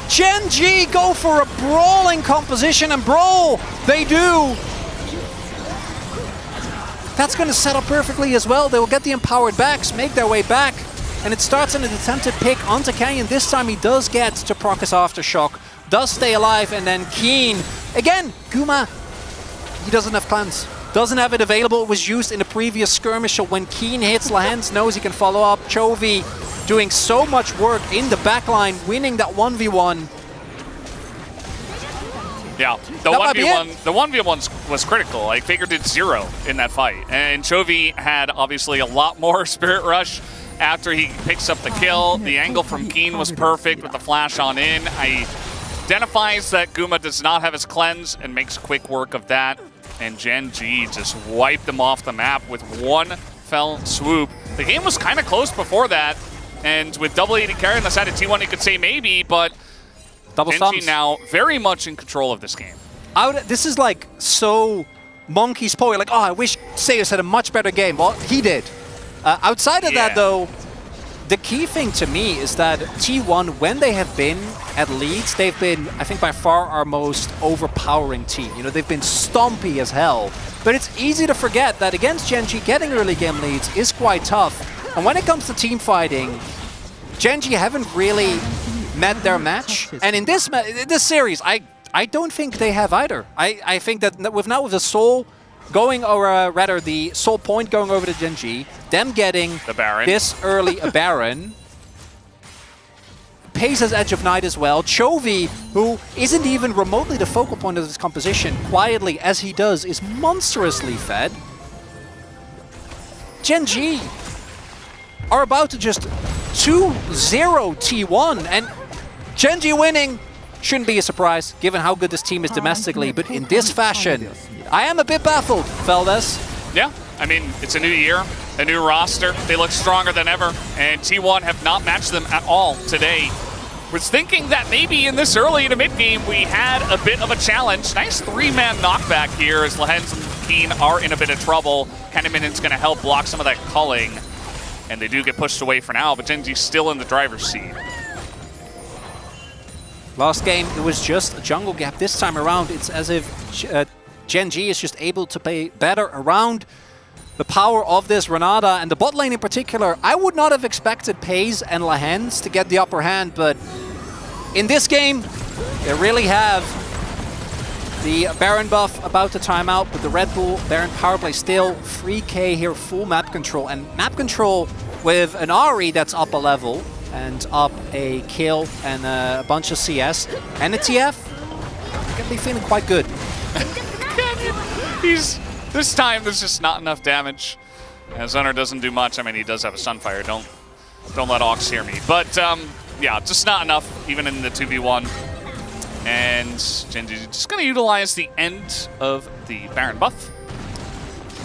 Genji go for a brawling composition, and brawl they do. That's going to set up perfectly as well. They will get the empowered backs, make their way back, and it starts in an attempted pick onto Canyon. This time he does get to proc his Aftershock, does stay alive, and then Keen. Again, Guma, he doesn't have cleanse. Doesn't have it available. It was used in the previous skirmish, so when Keen hits, Lahens knows he can follow up. Chovy doing so much work in the backline, winning that 1v1. Yeah, the 1v1 was critical. Like, Faker did 0 in that fight. And Chovy had obviously a lot more Spirit Rush after he picks up the kill. The angle from Keen was perfect with the flash on in. Identifies that Guma does not have his cleanse and makes quick work of that. And Genji just wiped them off the map with one fell swoop. The game was kind of close before that. And with double 80 carry on the side of T1, you could say maybe, but Double Genji stumps. now very much in control of this game. This is like so monkey's paw. You're like, oh, I wish Zeus had a much better game. Well, he did. Outside of that, though, the key thing to me is that T1, when they have been at leads, they've been, I think, by far our most overpowering team. You know, they've been stompy as hell. But it's easy to forget that against Genji, getting early game leads is quite tough. And when it comes to team fighting, Genji haven't really met their match. And in this series, I don't think they have either. I think that with the Soul going, or rather the Soul Point going over to Genji, them getting the Baron this early a Baron, Pays has Edge of Night as well. Chovy, who isn't even remotely the focal point of this composition, quietly as he does, is monstrously fed. Genji are about to just 2-0 T1, and Genji winning shouldn't be a surprise given how good this team is domestically, but in this fashion, I am a bit baffled, Feldes. Yeah, I mean, it's a new year, a new roster. They look stronger than ever, and T1 have not matched them at all today. Was thinking that maybe in this early to mid-game we had a bit of a challenge. Nice 3-man knockback here as Lahens and Keen are in a bit of trouble. Kennemin's going to help block some of that culling. And they do get pushed away for now, but Genji's still in the driver's seat. Last game, it was just a jungle gap. This time around, it's as if Genji is just able to play better around the power of this Renata. And the bot lane in particular, I would not have expected Pays and Lahens to get the upper hand, but in this game, they really have. The Baron buff about to time out, but the Red Bull Baron power play still 3k here, full map control. And map control with an Ahri that's up a level and up a kill and a bunch of CS and a TF, you're gonna be feeling quite good. This time, there's just not enough damage. As Owner doesn't do much. I mean, he does have a Sunfire. Don't let Ox hear me. But, yeah, just not enough, even in the 2v1. And Genji just going to utilize the end of the Baron buff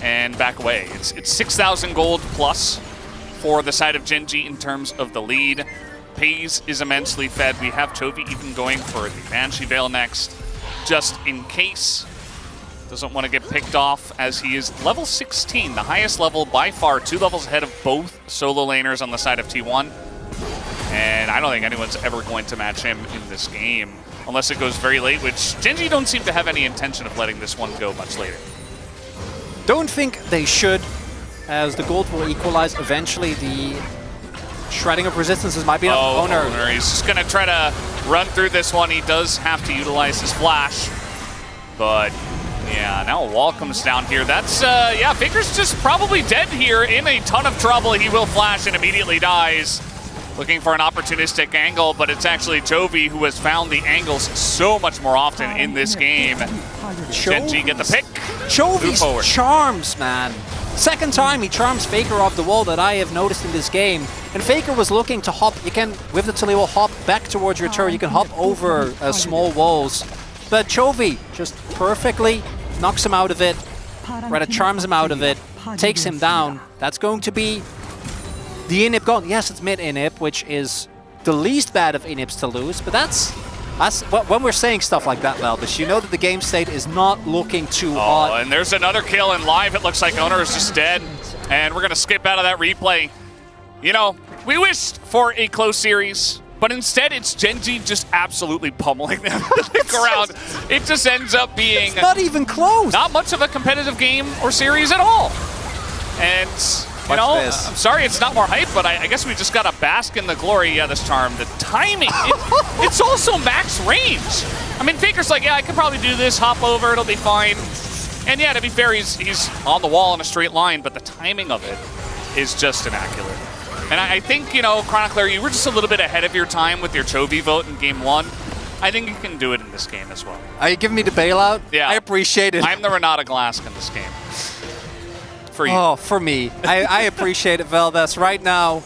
and back away. It's 6,000 gold plus for the side of Genji in terms of the lead. Pays is immensely fed. We have Chovy even going for the Banshee Veil next, just in case. Doesn't want to get picked off as he is level 16, the highest level by far, 2 levels ahead of both solo laners on the side of T1. And I don't think anyone's ever going to match him in this game unless it goes very late, which Genji don't seem to have any intention of letting this one go much later. Don't think they should, as the gold will equalize eventually. The shredding of resistances might be on Owner. Owner. He's just going to try to run through this one. He does have to utilize his flash, but yeah, now a wall comes down here. That's, yeah, Faker's just probably dead here, in a ton of trouble. He will flash and immediately dies. Looking for an opportunistic angle, but it's actually Chovy who has found the angles so much more often in this game. Genji get the pick. Chovy's charms, man. Second time he charms Faker off the wall that I have noticed in this game. And Faker was looking to hop. You can, with the Taliyah, hop back towards your turret. You can hop over small walls. But Chovy just perfectly knocks him out of it, rather charms him out of it, takes him down. That's going to be the inhib gone. Yes, it's mid inhib, which is the least bad of inhibs to lose, but that's when we're saying stuff like that, Velbus, you know that the game state is not looking too hot. And there's another kill, and live it looks like Owner is just dead, and we're going to skip out of that replay. You know, we wished for a close series, but instead it's Genji just absolutely pummeling them to the ground. It just ends up being it's not even close. Not much of a competitive game or series at all. And you know, I'm sorry it's not more hype, but I guess we just got to bask in the glory. Yeah, this charm. The timing, it's also max range. I mean, Faker's like, yeah, I could probably do this, hop over, it'll be fine. And yeah, to be fair, he's on the wall in a straight line, but the timing of it is just immaculate. And I think, you know, Chronicler, you were just a little bit ahead of your time with your Chovy vote in game 1. I think you can do it in this game as well. Are you giving me the bailout? Yeah. I appreciate it. I'm the Renata Glask in this game. For you. Oh, for me. I appreciate it, Velbus. Right now,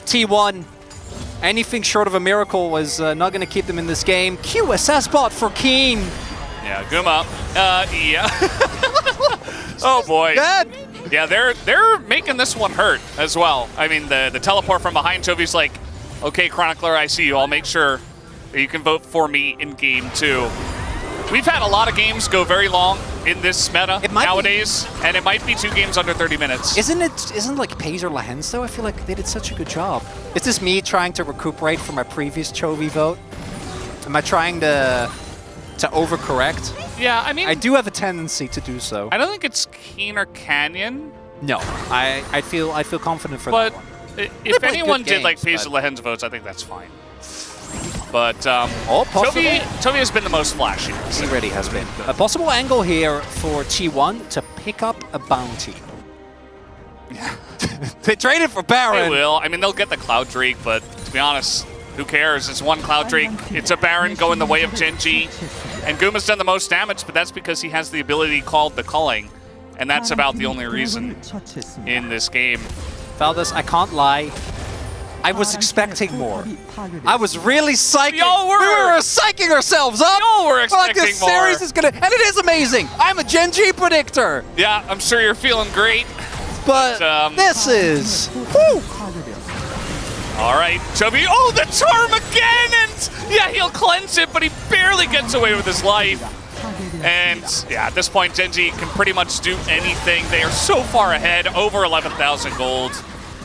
T1, anything short of a miracle was not going to keep them in this game. QSS bot for Keen. Yeah, Guma. Yeah. Oh, boy. Dead. Yeah, they're making this one hurt as well. I mean, the teleport from behind Chovy's like, okay, Chronicler, I see you. I'll make sure that you can vote for me in game 2. We've had a lot of games go very long in this meta nowadays, and it might be 2 games under 30 minutes. Isn't like Pays or Lahens though? I feel like they did such a good job. Is this me trying to recuperate from my previous Chovy vote? Am I trying to overcorrect? Yeah, I mean, I do have a tendency to do so. I don't think it's Keen or Canyon. No, I feel confident for but that one. If anyone did games, like Pays or Lahens votes, I think that's fine. But Chovy has been the most flashy. He really has been. A possible angle here for T1 to pick up a bounty. They traded for Baron. They will. I mean, they'll get the Cloud Drake, but to be honest, who cares? It's one Cloud Drake. It's a Baron going the way of Genji. And Guma's done the most damage, but that's because he has the ability called the Culling. And that's about the only reason in this game. Velbus, I can't lie. I was expecting more. I was really psyching. We all were. We were psyching ourselves up. We all were expecting like this more. series is gonna, and it is amazing. I'm a Genji predictor. Yeah, I'm sure you're feeling great. But this is. Woo. All right, Chovy. Oh, the charm again, and yeah, he'll cleanse it, but he barely gets away with his life. And yeah, at this point, Genji can pretty much do anything. They are so far ahead, over 11,000 gold.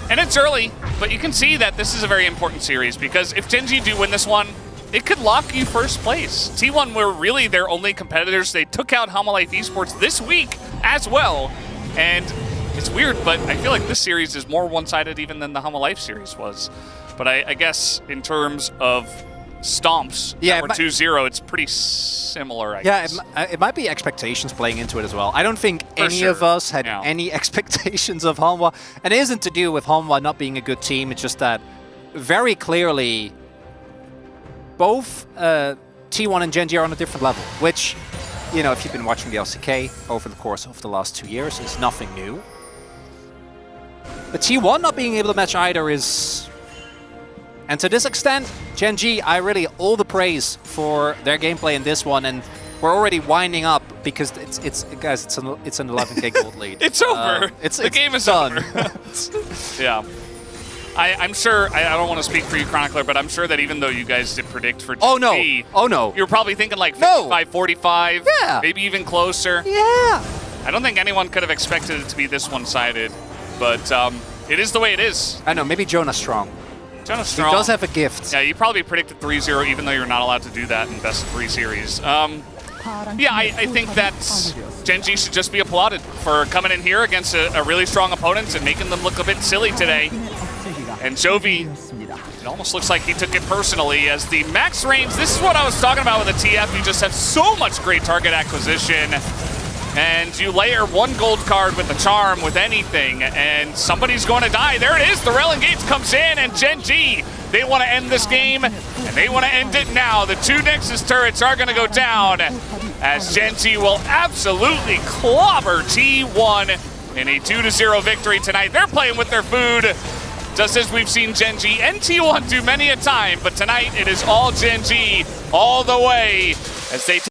And it's early, but you can see that this is a very important series because if Genji do win this one, it could lock you first place. T1 were really their only competitors. They took out Homolife Esports this week as well. And it's weird, but I feel like this series is more one-sided even than the Homolife series was. But I guess in terms of stomps that were 2-0, it's pretty similar, I guess. It might be expectations playing into it as well. I don't think any of us had any expectations of Hanwha. And it isn't to do with Hanwha not being a good team. It's just that very clearly both T1 and Genji are on a different level, which you know, if you've been watching the LCK over the course of the last 2 years, it's nothing new. But T1 not being able to match either is... And to this extent, Gen G, I really all the praise for their gameplay in this one, and we're already winding up because it's guys, it's an 11k gold lead. It's over. The game is done. over. Yeah. I'm sure, I don't want to speak for you, Chronicler, but I'm sure that even though you guys did predict for GG, Oh no. you were probably thinking like 55, 45, Yeah. maybe even closer. Yeah. I don't think anyone could have expected it to be this one-sided, but it is the way it is. I know, maybe Jonah Strong. Jonah He Strong. does have a gift. Yeah, you probably predicted 3-0, even though you're not allowed to do that in best of 3 series. Yeah, I think that Gen G should just be applauded for coming in here against a really strong opponent and making them look a bit silly today. And Jovi, it almost looks like he took it personally as the max range. This is what I was talking about with the TF. You just have so much great target acquisition. And you layer 1 gold card with the charm with anything, and somebody's going to die. There it is. The Railing Gates comes in, and Gen G, they want to end this game, and they want to end it now. The 2 Nexus turrets are going to go down as Gen G will absolutely clobber T1 in a 2-0 victory tonight. They're playing with their food, just as we've seen Gen G and T1 do many a time. But tonight, it is all Gen G all the way as they